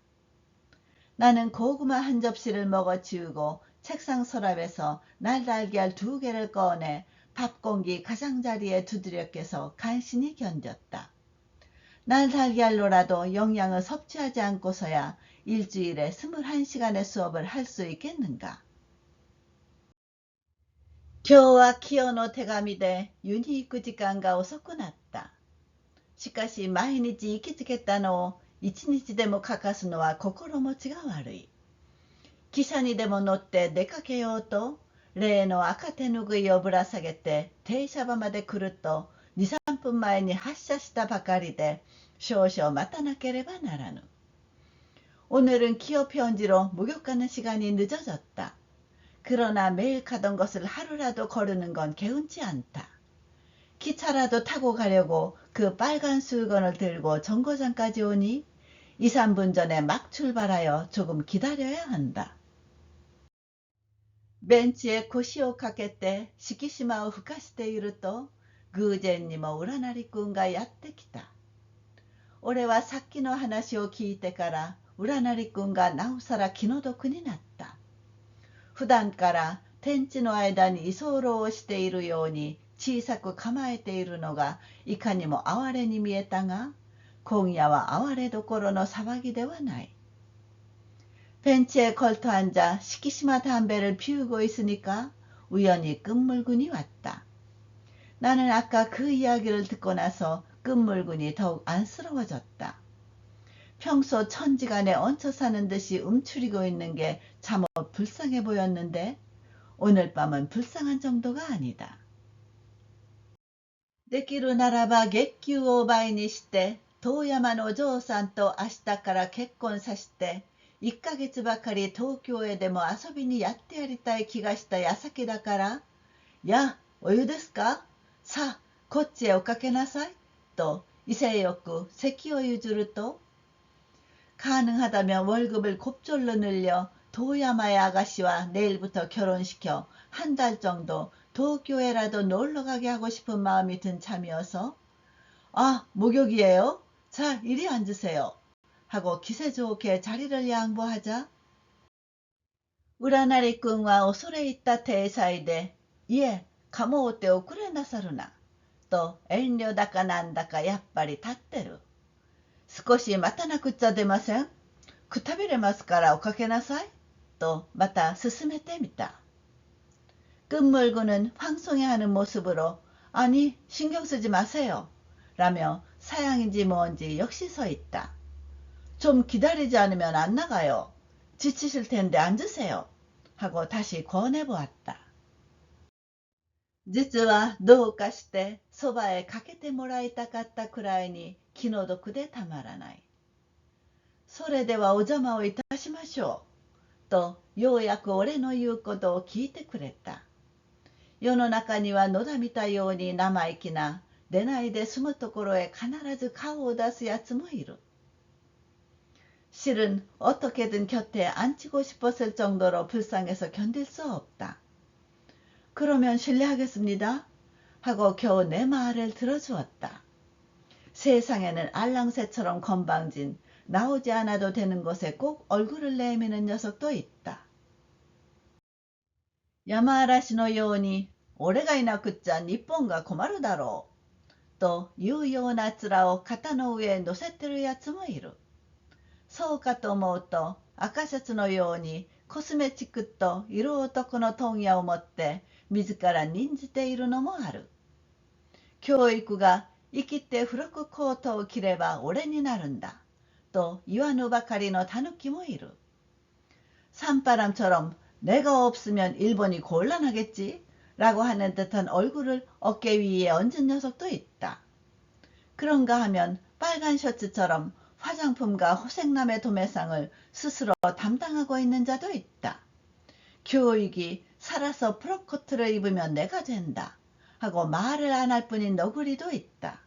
나는 고구마 한 접시를 먹어치우고 책상 서랍에서 날달걀 2개를 꺼내 밥공기 가장자리에 두드려 깨서 간신히 견뎠다. 날달걀로라도 영양을 섭취하지 않고서야 일주일에 21시간의 수업을 할 수 있겠는가. 今日は清の手紙でユニーク時間が遅くなった。しかし毎日行きつけたのを一日でも欠かすのは心持ちが悪い。汽車にでも乗って出かけようと、例の赤手ぬぐいをぶら下げて停車場まで来ると、2、3分前に発車したばかりで少々待たなければならぬ。오늘은 기어 편지로 목욕하는 시간이 늦어졌다. 그러나 매일 가던 것을 하루라도 거르는 건 개운치 않다. 기차라도 타고 가려고 그 빨간 수건을 들고 정거장까지 오니 2、3분 전에 막 출발하여 조금 기다려야 한다. 벤치에腰をかけて敷島をふかしていると、偶然にも占い君がやってきた。俺はさっきの話を聞いてから占い君がなおさら気の毒になった。普段から天地の間に居候をしているように小さく構えているのがいかにも哀れに見えたが、今夜は哀れどころの騒ぎではない。벤치에 걸터 앉아 시키시마 담배를 피우고 있으니까 우연히 끝물군이 왔다. 나는 아까 그 이야기를 듣고 나서 끝물군이 더욱 안쓰러워졌다. 평소 천지간에 얹혀 사는 듯이 움츠리고 있는 게 참어 불쌍해 보였는데 오늘 밤은 불쌍한 정도가 아니다. できるならば月給を倍にして遠山のお嬢さんと明日から結婚させて1ヶ月ばかり東京へでも遊びにやってやりたい気がした矢先だから、や、お湯ですか？さあ、こっちへおかけなさい。と威勢よく席を譲ると、가능하다면 월급을 곱절로 늘려 도야마의 아가씨와 내일부터 결혼시켜 한 달 정도 도쿄에라도 놀러가게 하고 싶은 마음이 든 참이어서 아, 목욕이에요? 자, 이리 앉으세요. 하고 기세 좋게 자리를 양보하자占い君は恐れ入った体裁で、いえ、構うておくれなさるな、と遠慮だかなんだかやっぱり立ってる。少し待たなくっちゃ出ません。くたびれますからおかけなさい。또また勧めてみた。끝물군은 황송해하는 모습으로 아니 신경 쓰지 마세요. 라며 사양인지 뭔지 역시 서 있다. 좀 기다리지 않으면 안 나가요. 지치실 텐데 앉으세요. 하고 다시 권해보았다. 実はどうかしてそばへかけてもらいたかったくらいに気の毒でたまらない。それではお邪魔をいたしましょう。とようやく俺の言うことを聞いてくれた。世の中には野田見たように生意気な出ないで済むところへ必ず顔を出すやつもいる。실은 어떻게든 곁에 앉히고 싶었을 정도로 불쌍해서 견딜 수 없다. 그러면 실례하겠습니다. 하고 겨우 내 말을 들어주었다. 세상에는 알랑새처럼 건방진 나오지 않아도 되는 곳에 꼭 얼굴을 내미는 녀석도 있다. 야마아라시のように俺がいなくっちゃ日本が困るだろうというような面を肩の上へ乗せてるやつもいる。そうかと思うと赤シャツのようにコスメチックと色男の問屋を持って自ら任じているのもある。教育が生きて付録コートを着れば俺になるんだと言わぬばかりの狸もいる。산바람처럼 내가 없으면 일본이 곤란하겠지 라고 하는 듯한 얼굴을 어깨 위에 얹은 녀석도 있다. 그런가 하면 빨간 셔츠처럼 화장품과 호색남의 도매상을 스스로 담당하고 있는 자도 있다. 교육이 살아서 프로코트를 입으면 내가 된다 하고 말을 안 할 뿐인 너구리도 있다.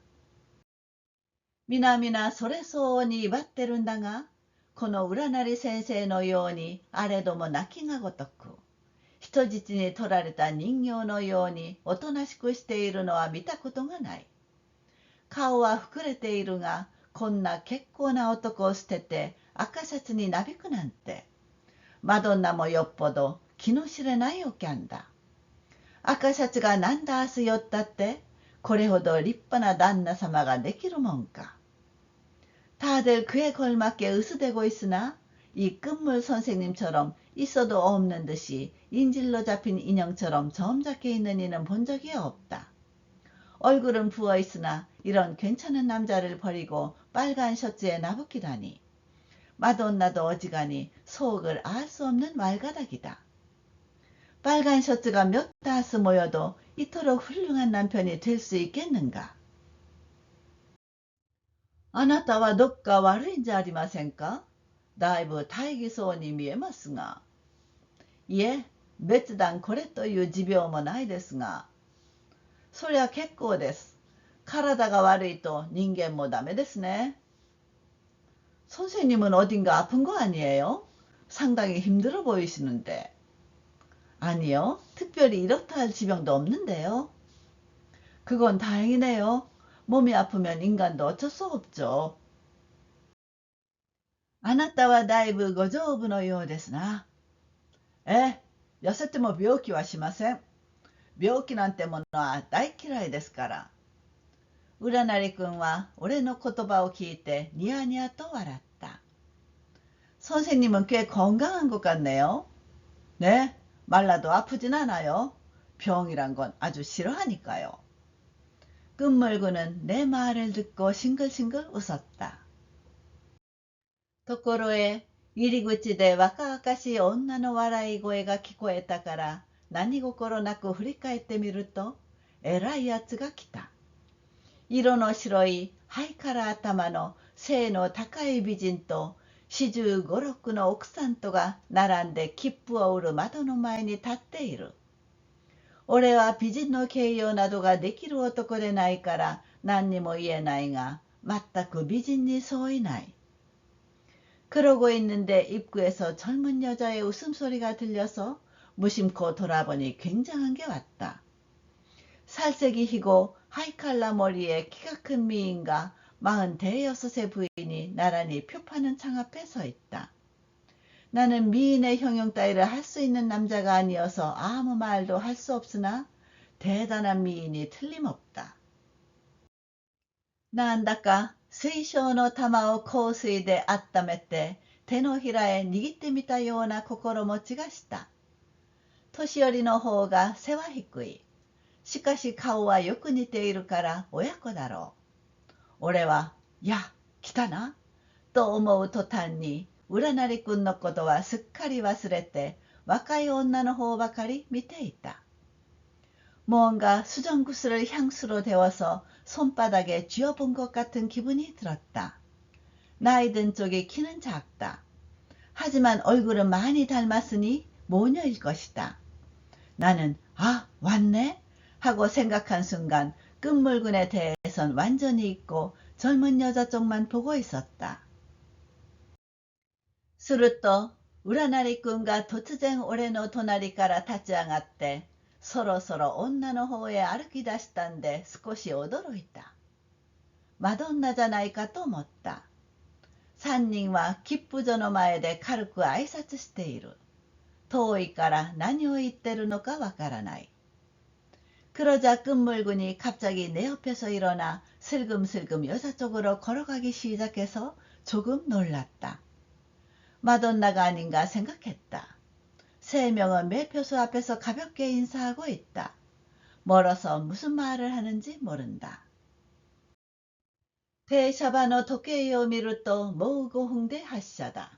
미나미나それそうに威張ってるんだが、この占い先生のようにあれども泣きがごとく、人質に取られた人形のようにおとなしくしているのは見たことがない。顔は膨れているが、こんな結構な男を捨てて赤シャツになびくなんて。マドンナもよっぽど気の知れないおキャンだ。赤シャツがなんだ明日よったって、これほど立派な旦那様ができるもんか。다들 그에 걸맞게 으스대고 있으나 이 끝물 선생님처럼 있어도 없는 듯이 인질로 잡힌 인형처럼 점잖게 있는 이는 본 적이 없다. 얼굴은 부어있으나 이런 괜찮은 남자를 버리고 빨간 셔츠에 나부끼다니. 마돈나도 어지간히 속을 알 수 없는 말가닥이다. 빨간 셔츠가 몇 다스 모여도 이토록 훌륭한 남편이 될 수 있겠는가? あなたはどっか悪いんじゃありませんか？だいぶ大儀そうに見えますが。いえ、別段これという持病もないですが。そりゃ結構です。体が悪いと人間もダメですね。선생님은 어딘가 아픈 거 아니에요? 상당히 힘들어 보이시는데. 아니요, 특별히 이렇다 할 지병도 없는데요. 그건 다행이네요. 몸이 아프면 인간도 어쩔 수 없죠. あなたはだいぶご丈夫のようですな。ええ、痩せても病気はしません。病気なんてものは大嫌いですから。占君は俺の言葉を聞いてニヤニヤと笑った。선생님은 꽤 건강한 것 같네요. 네, 말라도 아프진 않아요. 병이란 건 아주 싫어하니까요. 끝물고는 내 말을 듣고 싱글싱글 웃었다. ところへ入り口で若々しい女の笑い声が聞こえたから何心なく振り返ってみると偉いやつが来た。色の白いハイカラ頭の背の高い美人と45、6の奥さんとが並んで切符を売る窓の前に立っている。俺は美人の形容などができる男でないから何にも言えないが全く美人に相違ない。그러고 있는데 입구에서 젊은 여자의 웃음소리가 들려서 무심코 돌아보니 굉장한 게 왔다. 살색이 희고 하이칼라 머리에 키가 큰 미인과 46의 부인이 나란히 표 파는 창 앞에 서 있다. 나는 미인의 형용 따위를 할 수 있는 남자가 아니어서 아무 말도 할 수 없으나 대단한 미인이 틀림없다. なんだか水晶の玉を香水で温めて手のひらへ握ってみたような心持ちがした。年寄りの方が背は低い。しかし顔はよく似ているから親子だろう。俺は、や、来たな、と思う途端に、占いくんのことはすっかり忘れて、若い女の方ばかり見ていた。뭔가 수정구슬을 향수로 데워서 손바닥에 쥐어본 것 같은 기분이 들었다. 나이 든 쪽이 키는 작다. 하지만 얼굴은 많이 닮았으니 모녀일 것이다. 나는 아, 왔네? 하고 생각한 순간 끝물군에 대해선 완전히 잊고 젊은 여자 쪽만 보고 있었다. すると、占いくんが突然俺の隣から立ち上がって、そろそろ女の方へ歩き出したんで少し驚いた。マドンナじゃないかと思った。三人は切符所の前で軽く挨拶している。遠いから何を言ってるのかわからない。그러자 끝물군이 갑자기 내 옆에서 일어나 슬금슬금 여자 쪽으로 걸어가기 시작해서 조금 놀랐다. 마돈나가 아닌가 생각했다. 세 명은 매표소 앞에서 가볍게 인사하고 있다. 멀어서 무슨 말을 하는지 모른다. 停車場の時計を見るともう5分で発車だ。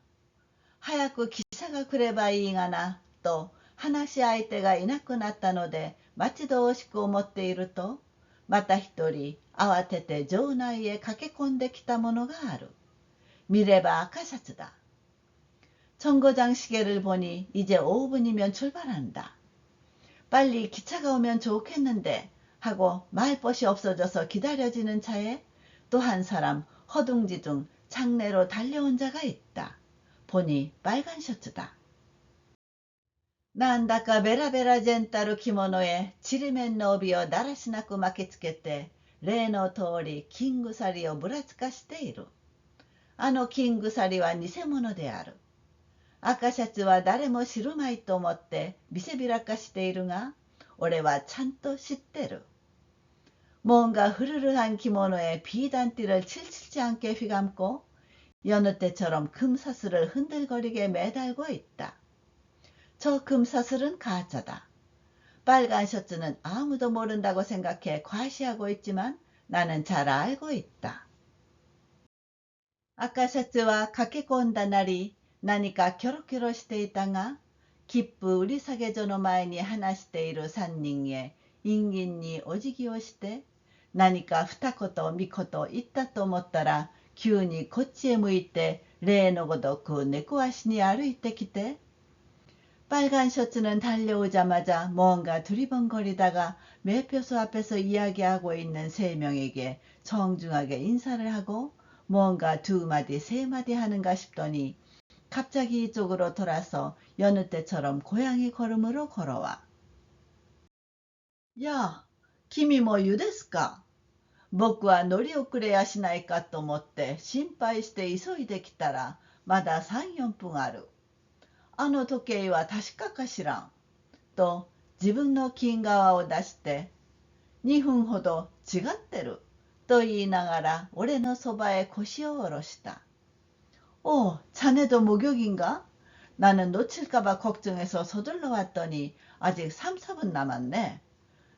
早く汽車が来ればいいがな、と話し相手がいなくなったので待ち遠しく思っていると、また一人慌てて場内へ駆け込んできたものがある。見れば赤シャツだ。정거장 시계를 보니 이제 5분이면 출발한다. 빨리 기차가 오면 좋겠는데 하고 말벗이 없어져서 기다려지는 차에 또 한 사람 허둥지둥 장내로 달려온 자가 있다. 보니 빨간 셔츠다. なんだかベラベラジェンタル着物へちりめんの帯をだらしなく巻きつけて、例の通り金鎖をぶらつかしている。あの金鎖は偽物である。赤シャツは誰も知るまいと思って見せびらかしているが、俺はちゃんと知ってる。뭔가 흐르르한 기모노에 비단띠를 칠칠지 않게 휘감고 여느 때처럼 금사슬을 흔들거리게 매달고 있다. 저 금사슬은 가짜다. 빨간 셔츠는 아무도 모른다고 생각해 과시하고 있지만 나는 잘 알고 있다. 赤シャツは駆け込んだなり、何かキョロキョロしていたが、切符売り下げ所の前に話している三人へ陰銀にお辞儀をして、何か二言三言言ったと思ったら、急にこっちへ向いて例のごとく猫足に歩いてきて、빨간 셔츠는 달려오자마자 뭔가 두리번거리다가 매표소 앞에서 이야기하고 있는 세 명에게 정중하게 인사를 하고 뭔가 두 마디 세 마디 하는가 싶더니 갑자기 이쪽으로 돌아서 여느 때처럼 고양이 걸음으로 걸어와. 야,君もゆですか? 僕は乗り遅れやしないかと思って心配して急いできたらまだ3、4分ある。あの時計は確かかしらん。と自分の金側を出して2分ほど違ってると言いながら俺のそばへ腰を下ろした。오, 자네도 목욕인가? 나는 놓칠까봐 걱정해서 서둘러 왔더니 아직 3, 4분 남았네.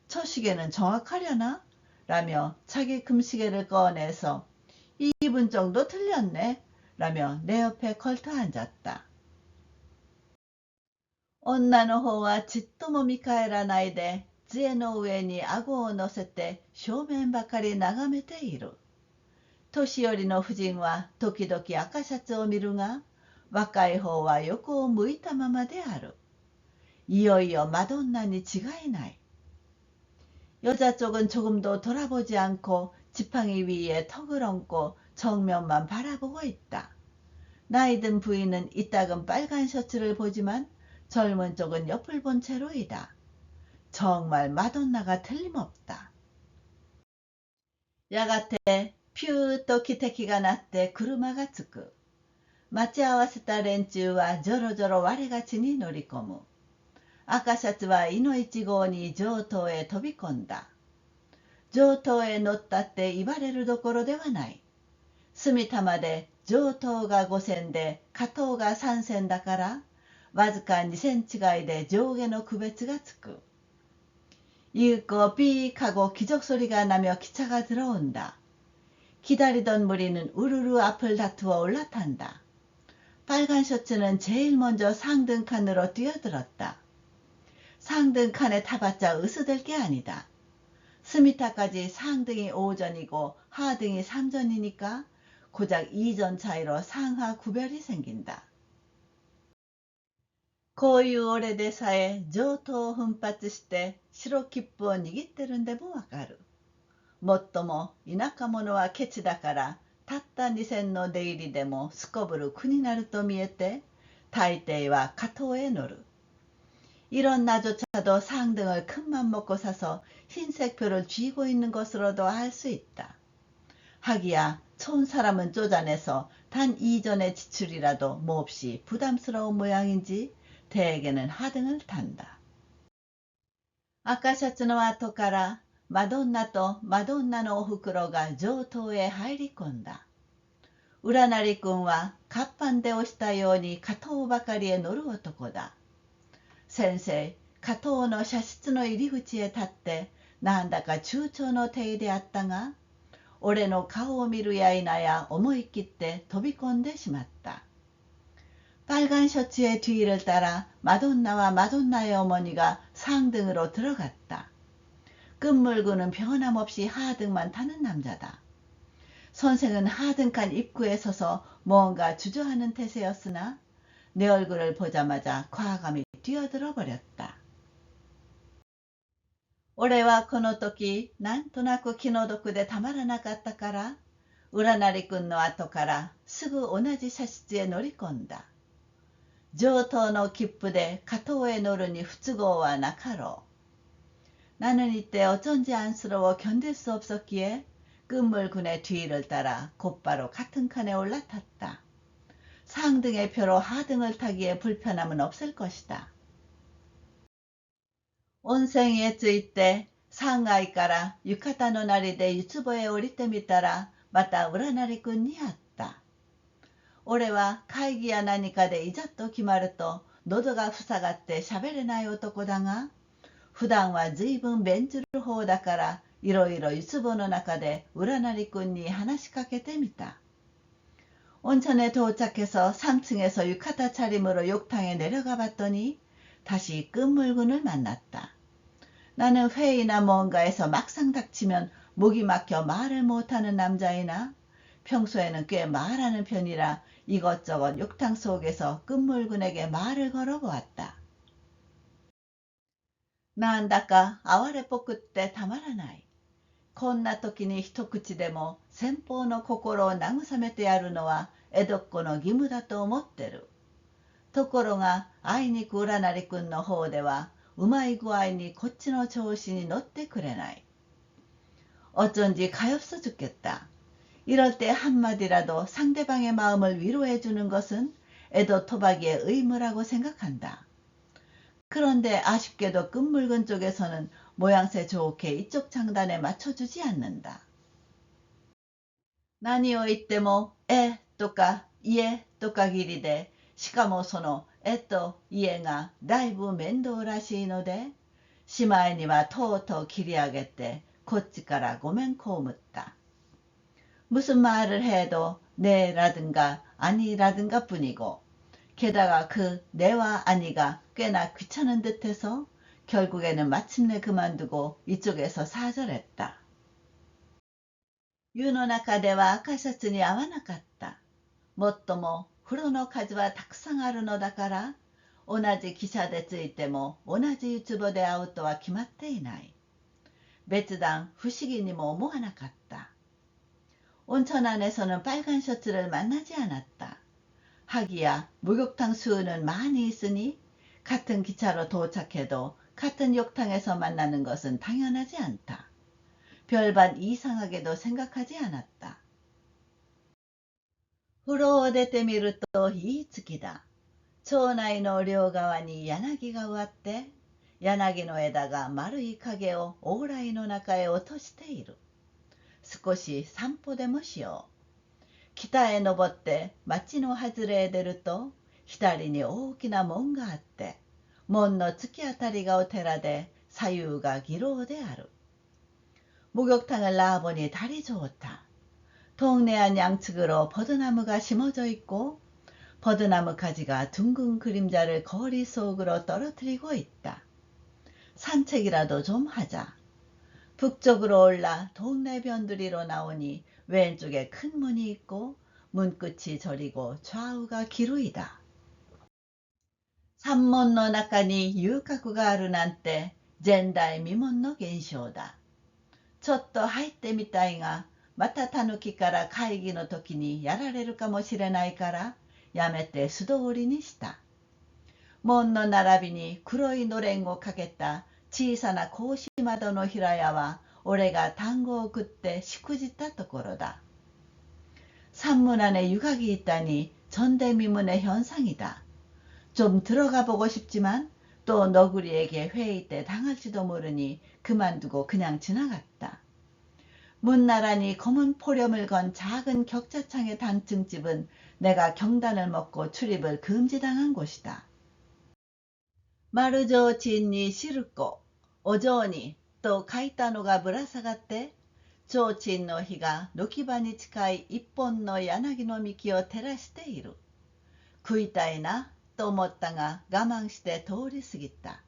저 시계는 정확하려나? 라며 자기 금시계를 꺼내서 2분 정도 틀렸네. 라며 내 옆에 걸터 앉았다. 女の方はちっとも見返らないで杖の上に顎を乗せて正面ばかり眺めている。年寄りの婦人は時々赤シャツを見るが、若い方は横を向いたままである。いよいよマドンナに違いない。여자 쪽은 조금도 돌아보지 않고 지팡이 위에 턱을 얹고 정면만 바라보고 있다. 나이든 부인은 이따금 빨간 셔츠를 보지만 젊은 쪽은 옆을 본 채로이다. 정말 마돈나가 틀림없다. やがてピューッと汽笛が鳴って車が着く。待ち合わせた連中はじょろじょろ我がちに乗り込む。赤シャツは井の一号に上等へ飛び込んだ。上等へ乗ったって言われるどころではない。住田まで上等が5銭で下等が3銭だから、わずか2銭違いで上下の区別がつく。이윽고 삐익 하고 기적소리가 나며 기차가 들어온다. 기다리던 무리는 우르르 앞을 다투어 올라탄다. 빨간 셔츠는 제일 먼저 상등칸으로 뛰어들었다. 상등칸에 타봤자 으스댈 게 아니다. 스미타까지 상등이 5전이고 하등이 3전이니까 고작 2전 차이로 상하 구별이 생긴다. こういう俺でさえ上等を奮発して白切符を握ってるんでもわかる。もっとも田舎者はケチだからたった2,000の出入りでもすこぶる苦になると見えて大抵は加藤へ乗る。 이런 나조차도 상등을 큰맘 먹고 사서 흰색표를 쥐고 있는 것으로도 알 수 있다. 하기야 촌 사람은 쪼잔해서 단 이전의 지출이라도 몹시 부담스러운 모양인지 대개는 하등을 탄다. 아까 셔츠의後からマドンナとマドンナのおふくろが上等へ入り込んだ。浦成君は活版で押したように加藤ばかりへ乗る男だ。先生、加藤の車室の入り口へ立ってなんだか中長の手入れあったが、俺の顔を見るや否や思い切って飛び込んでしまった。빨간 셔츠의 뒤를 따라 마돈나와 마돈나의 어머니가 상등으로 들어갔다. 끝물구는 변함없이 하등만 타는 남자다. 선생은 하등칸 입구에 서서 뭔가 주저하는 태세였으나 내 얼굴을 보자마자 과감히 뛰어들어 버렸다. 俺はこの時なんとなく気の毒でたまらなかったから浦成君の後からすぐ同じ車室へ乗り込んだ。上等の切符で加藤へ乗るに不都合はなかろう。 나는 이때 어쩐지 안쓰러워 견딜 수 없었기에 끝물군의 뒤를 따라 곧바로 같은 칸에 올라탔다. 상등의 표로 하등을 타기에 불편함은 없을 것이다. 온생에着いて3階から浴衣のなりで湯壺へ降りてみたらまた浦成君に会った。俺は会議や何かでいざと決まると喉が塞がって喋れない男だが普段は随分弁ずる方だからいろいろ湯壺の中で浦成君に話しかけてみた。 온천에 도착해서 3층에서浴衣 차림으로 욕탕에 내려가 봤더니 다시 끝물군을 만났다. 나는 회의나 뭔가에서 막상 닥치면 목이 막혀 말을 못하는 남자이나 평소에는 꽤 말하는 편이라 이것저것 욕탕 속에서 끝물군에게 말을 걸어보았다. なんだか哀れっぽくってたまらない。こんな時に一口でも先方の心を慰めてやるのは江戸っ子の義務だと思ってる。ところがあいにく浦成君の方ではうまい具合にこっちの調子に乗ってくれない。 어쩐지 가엾어 죽겠다. 이럴 때 한마디라도 상대방의 마음을 위로해 주는 것은 애도 토박이의 의무라고 생각한다. 그런데 아쉽게도 끝물근 쪽에서는 모양새 좋게 이쪽 장단에 맞춰주지 않는다. 何を言ってもとか家とかぎりでしかもそのと家がだいぶ面倒らしいのでしまいにはとうとう切り上げてこっちからごめんこむった。 무슨 말을 해도 네라든가 아니라든가 뿐이고 게다가 그 네와 아니가 꽤나 귀찮은 듯해서 결국에는 마침내 그만두고 이쪽에서 사절했다. 湯の中では赤シャツに合わなかった。もっとも風呂の数はたくさんあるのだから同じ汽車で着いても同じ湯壺で会うとは決まっていない。別段不思議にも思わなかった。 온천 안에서는 빨간 셔츠를 만나지 않았다. 하기야 목욕탕 수는 많이 있으니 같은 기차로 도착해도 같은 욕탕에서 만나는 것은 당연하지 않다. 별반 이상하게도 생각하지 않았다. 風呂を出てみるといい月だ。町内の両側に柳が植わって柳の枝が丸い影を往来の中へ落としている。 少し散歩でもしよう。北へ登って町の外れへ出ると左に大きな門があって門の突き当たりがお寺で左右が義楼である。목욕탕을 나와보니 달이 좋다. 동네 안 양측으로 버드나무가 심어져 있고 버드나무 가지가 둥근 그림자를 거리 속으로 떨어뜨리고 있다. 산책이라도 좀 하자. 북쪽으로 올라 동네 변두리로 나오니 왼쪽에 큰 문이 있고 문끝이 저리고 좌우가 기루이다. 山門の中に遊郭があるなんて前代未聞の現象だ。ちょっと入ってみたいが、またタヌキから会議の時にやられるかもしれないから、やめて素通りにした。門の並びに黒いのれんをかけた小さな格子窓の平屋は、俺が単語を送ってしくじったところだ。산문 안에 유각이 있다니 전대미문의 현상이다. 좀 들어가 보고 싶지만 또 너구리에게 회의 때 당할지도 모르니 그만두고 그냥 지나갔다. 문 나란히 검은 포렴을 건 작은 격자창의 단층집은 내가 경단을 먹고 출입을 금지당한 곳이다. 마르조 진니 시르코 오조니と書いたのがぶら下がって提灯の火が軒場に近い一本の柳の幹を照らしている。食いたいなと思ったが我慢して通り過ぎた。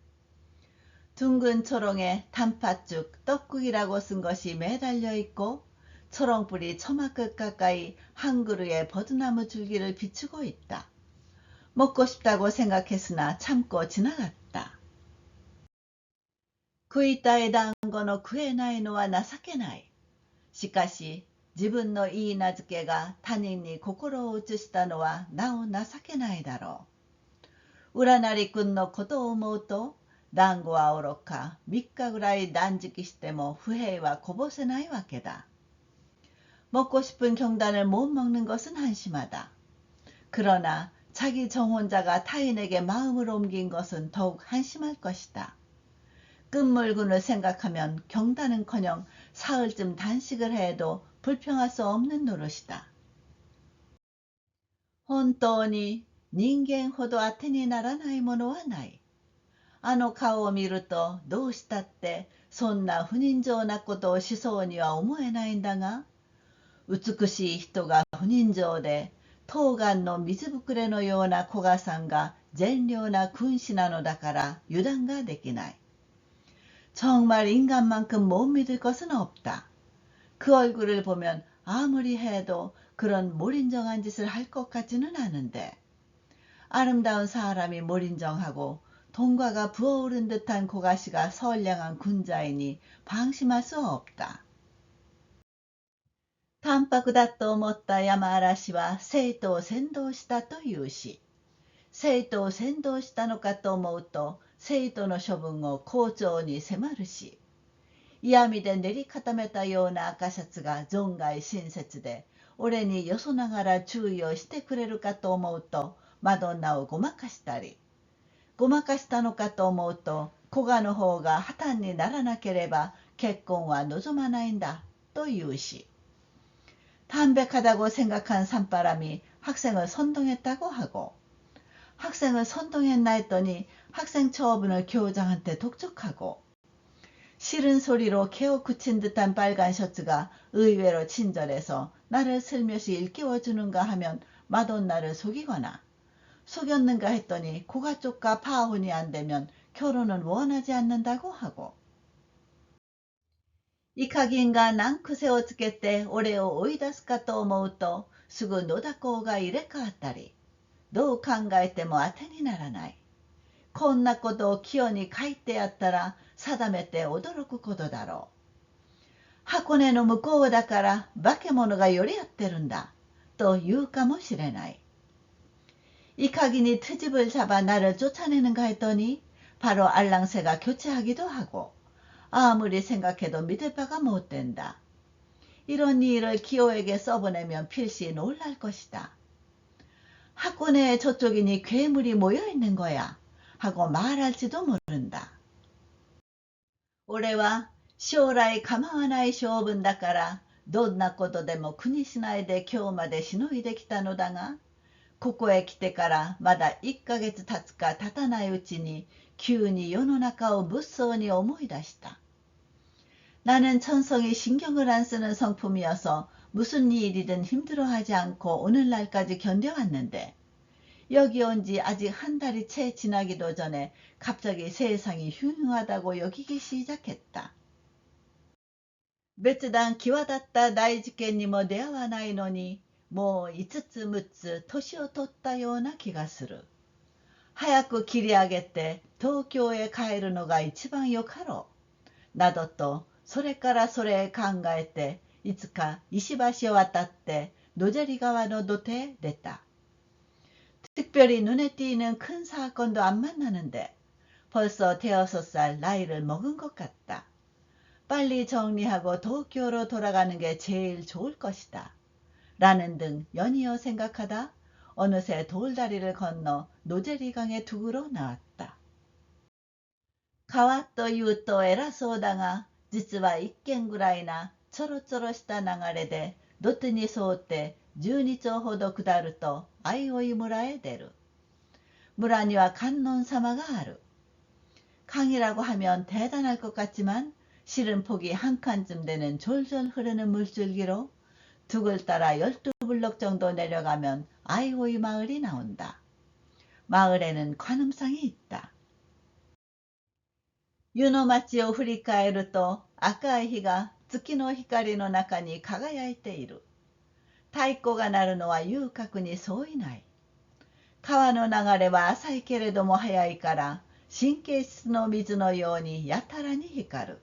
둥근 초롱에 단팥죽 떡국이라고 쓴 것이 매달려 있고 초롱불이 처마 끝 가까이 한 그루의 버드나무 줄기를 비추고 있다. 먹고 싶다고 생각했으나 참고 지나갔다. 食いたい団子の食えないのは情けない。しかし自分のいい名付けが他人に心を移したのはなお情けないだろう。占り君のことを思うと団子はおろか3日ぐらい断食しても不平はこぼせないわけだ。먹고 싶은 경단을 못 먹는 것은 한심하다. 그러나 자기 정혼자가 타인에게 마음을 옮긴 것은 더욱 한심할 것이다. 끝물군을 생각하면 경단은커녕 사흘쯤 단식을 해도 불평할 수 없는 노릇이다. 本当に人間ほど当てにならないものはない。あの顔を見るとどうしたってそんな不人情なことをしそうには思えないんだが、美しい人が不人情で冬瓜の水ぶくれのような古賀さんが善良な君子なのだから油断ができない。정말 인간만큼 못 믿을 것은 없다. 그 얼굴을 보면 아무리 해도 그런 몰인정한 짓을 할 것 같지는 않은데 아름다운 사람이 몰인정하고 동과가 부어오른 듯한 고가시가 선량한 군자이니 방심할 수 없다. 淡白だと思った山嵐は生徒を扇動したというし、生徒を扇動したのかと思うと生徒の処分を校長に迫るし、嫌味で練り固めたような赤シャツが存外親切で俺によそながら注意をしてくれるかと思うとマドンナをごまかしたり、ごまかしたのかと思うと古賀の方が破綻にならなければ結婚は望まないんだというし、담백하다고 생각한 산바람이 학생을 선동했다고 하고 학생을 선동했나 했더니 학생 처분을 교장한테 독촉하고 싫은 소리로 개어 굳힌 듯한 빨간 셔츠가 의외로 친절해서 나를 슬며시 일깨워주는가 하면 마돈나를 속이거나 속였는가 했더니 고가 쪽과 파혼이 안 되면 결혼은 원하지 않는다고 하고いかぎんが難癖をつけて俺を追い出すかと思うとすぐ野田公が入れ替わったり、どう考えても当てにならない。こんなことを清に書いてあったら定めて驚くことだろう。箱根の向こうだから化け物が寄り合ってるんだと言うかもしれない。이 가긴이 트집을 잡아 나를 쫓아내는가 했더니 바로 알랑새가 교체하기도 하고 아무리 생각해도 믿을 바가 못 된다. 이런 일을 기호에게 써보내면 필시 놀랄 것이다. 학군에 저쪽이니 괴물이 모여있는 거야 하고 말할지도 모른다. 올해와 将来構わない性分だからどんなことでも苦にしないで今日までしのいできたのだが、ここへ来てからまだ1ヶ月経つか経たないうちに急に世の中を物騒に思い出した。나는 천성이 신경을 안 쓰는 성품이어서 무슨 일이든 힘들어하지 않고 오늘날까지 견뎌왔는데 여기 온 지 아직 한 달이 채 지나기도 전에 갑자기 세상이 흉흉하다고 여기기 시작했다.別段際立った大事件にも出会わないのに、もう5つ6つ年を取ったような気がする。早く切り上げて東京へ帰るのが一番よかろう。などと、それからそれへ考えて、いつか石橋を渡って노제리川の土手へ出た。특별히 눈에 띄는 큰 사건도 안 만나는데 벌써 대여섯 살 나이를 먹은 것 같다. 빨리 정리하고 도쿄로 돌아가는 게 제일 좋을 것이다. 라는 등 연이어 생각하다 어느새 돌다리를 건너 노제리강의 둑으로 나왔다. 川というと偉そうだが、実は一軒ぐらいなちょろちょろした流れで土手に沿って12町ほど下ると相生村へ出る。村には観音様がある。강이라고 하면 대단할 것 같지만 실은 폭이 한 칸쯤 되는 졸졸 흐르는 물줄기로 둑을 따라 12블럭 정도 내려가면 아이오이 마을이 나온다. 마을에는 관음상이 있다. 湯の町を振り返ると赤い日が月の光の中に輝いている。太鼓が鳴るのは遊郭にそういない。川の流れは浅いけれども速いから神経質の水のようにやたらに光る。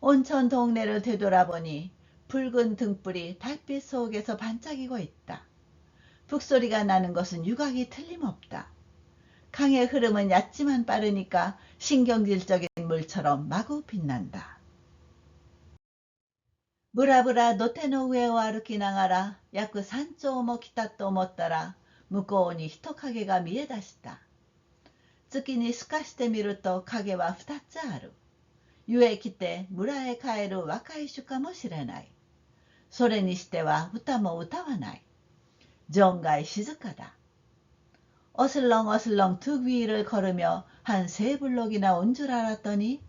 온천 동네를 되돌아보니 붉은 등불이 달빛 속에서 반짝이고 있다. 북소리가 나는 것은 유곽이 틀림없다. 강의 흐름은 얕지만 빠르니까 신경질적인 물처럼 마구 빛난다. ぶらぶら土手の上を歩きながら約3丁も来たと思ったら向こうに人影が見え出した。月に透かしてみると影は2つある。ゆえ来て村へ帰る若い衆かもしれない。それにしては歌も歌わない。정말静かだ. 어슬렁어슬렁 둑 위를 걸으며 한 3블록이나 온 줄 알았더니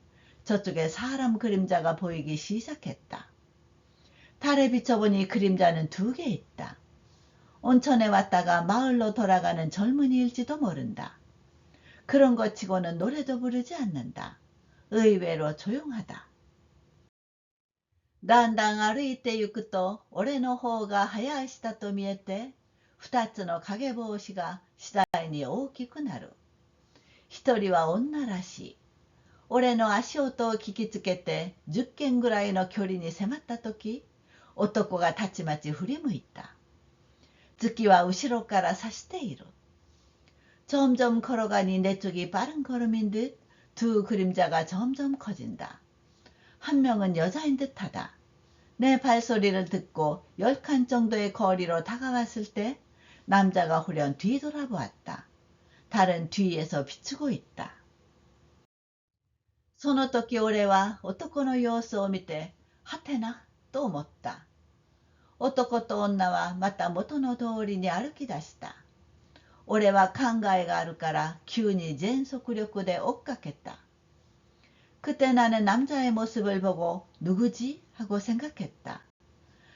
저쪽에 사람 그림자가 보이기 시작했다. 달에 비춰보니 그림자는 2개 있다. 온천에 왔다가 마을로 돌아가는 젊은이일지도 모른다. 그런 것 치고는 노래도 부르지 않는다. 의외로 조용하다. だんだん歩いてゆくと俺の方が早足だと見えて2つの影帽子が次第に大きくなる。一人は女らしい。俺の足音を聞きつけて10軒ぐらいの距離に迫った時、男がたちまち振り向いた。月は後ろから指している。점점 걸어가니 내 쪽이 빠른 걸음인 듯 두 그림자가 점점 커진다. 한 명은 여자인 듯하다. 내 발소리를 듣고 10칸 정도의 거리로 다가왔을 때 남자가 후련 뒤돌아보았다. 달은 뒤에서 비추고 있다. その時俺は男の様子を見てはてなと思った。男と女はまた元の通りに歩き出した。俺は考えがあるから急に全速力で追っかけた。그때 나는 남자의 모습을 보고 누구지? 하고 생각했다.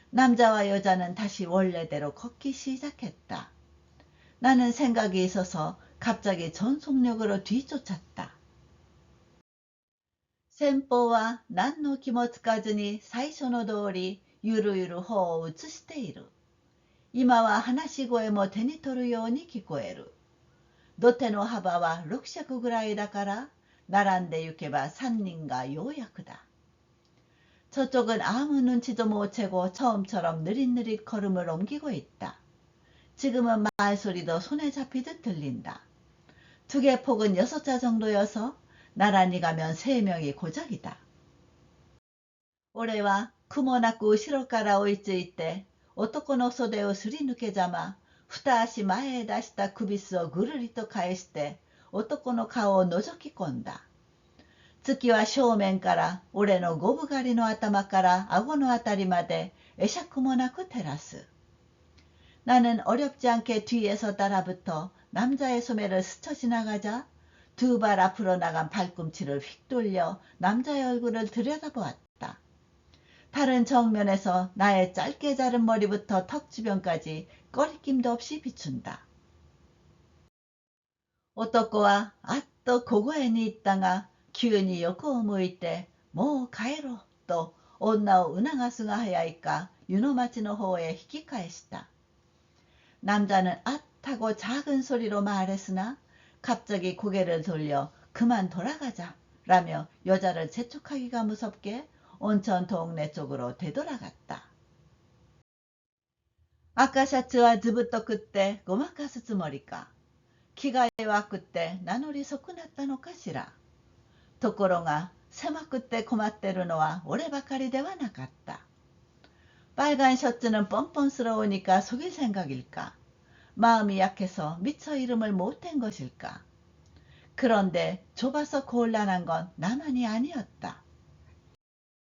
남자와 여자는 다시 원래대로 걷기 시작했다. 나는 생각이 있어서 갑자기 전속력으로 뒤쫓았다. 先方は何の気もつかずに最初の通りゆるゆる歩を移している。今は話し声も手に取るように聞こえる。土手の幅は6尺ぐらいだから並んで行けば3人がようやくだ。 저쪽은 아무 눈치도 못 채고 처음처럼 느릿느릿 걸음을 옮기고 있다. 지금은 말소리도 손에 잡히듯 들린다. 두 개 폭은 6자 정도여서 나란히 가면 3명이 고작이다. 俺は雲なく後ろから追いついて男の袖をすり抜けざま二足前へ出した首すをぐるりと返して男の顔を覗き込んだ。月は正面から俺の五分狩りの頭から顎のあたりまで会釈もなく照らす。나는 어렵지 않게 뒤에서 따라붙어 남자의 소매를 스쳐 지나가자 두 발 앞으로 나간 발꿈치를 휙 돌려 남자의 얼굴을 들여다보았다. 다른 정면에서 나의 짧게 자른 머리부터 턱 주변까지 꺼리낌도 없이 비춘다.男は あっと小声に言ったが、急に横を向いて、もう帰ろうと女を促すが早いか、湯の町の方へ引き返した。 남자는 앗하고 작은 소리로 말했으나 갑자기 고개를 돌려 그만 돌아가자 라며 여자를 재촉하기가 무섭게 온천 동네 쪽으로 되돌아갔다. 아까 샤츠와 즈부터 그때 고마카스つもりか。着替えはくって名乗り損なったのかしら。ところが狭くって困ってるのは俺ばかりではなかった。 빨간 셔츠는 뻔뻔스러우니까 속일 생각일까? 마음이 약해서 미처 이름을 못댄 것일까? 그런데 좁아서 곤란한 건 나만이 아니었다.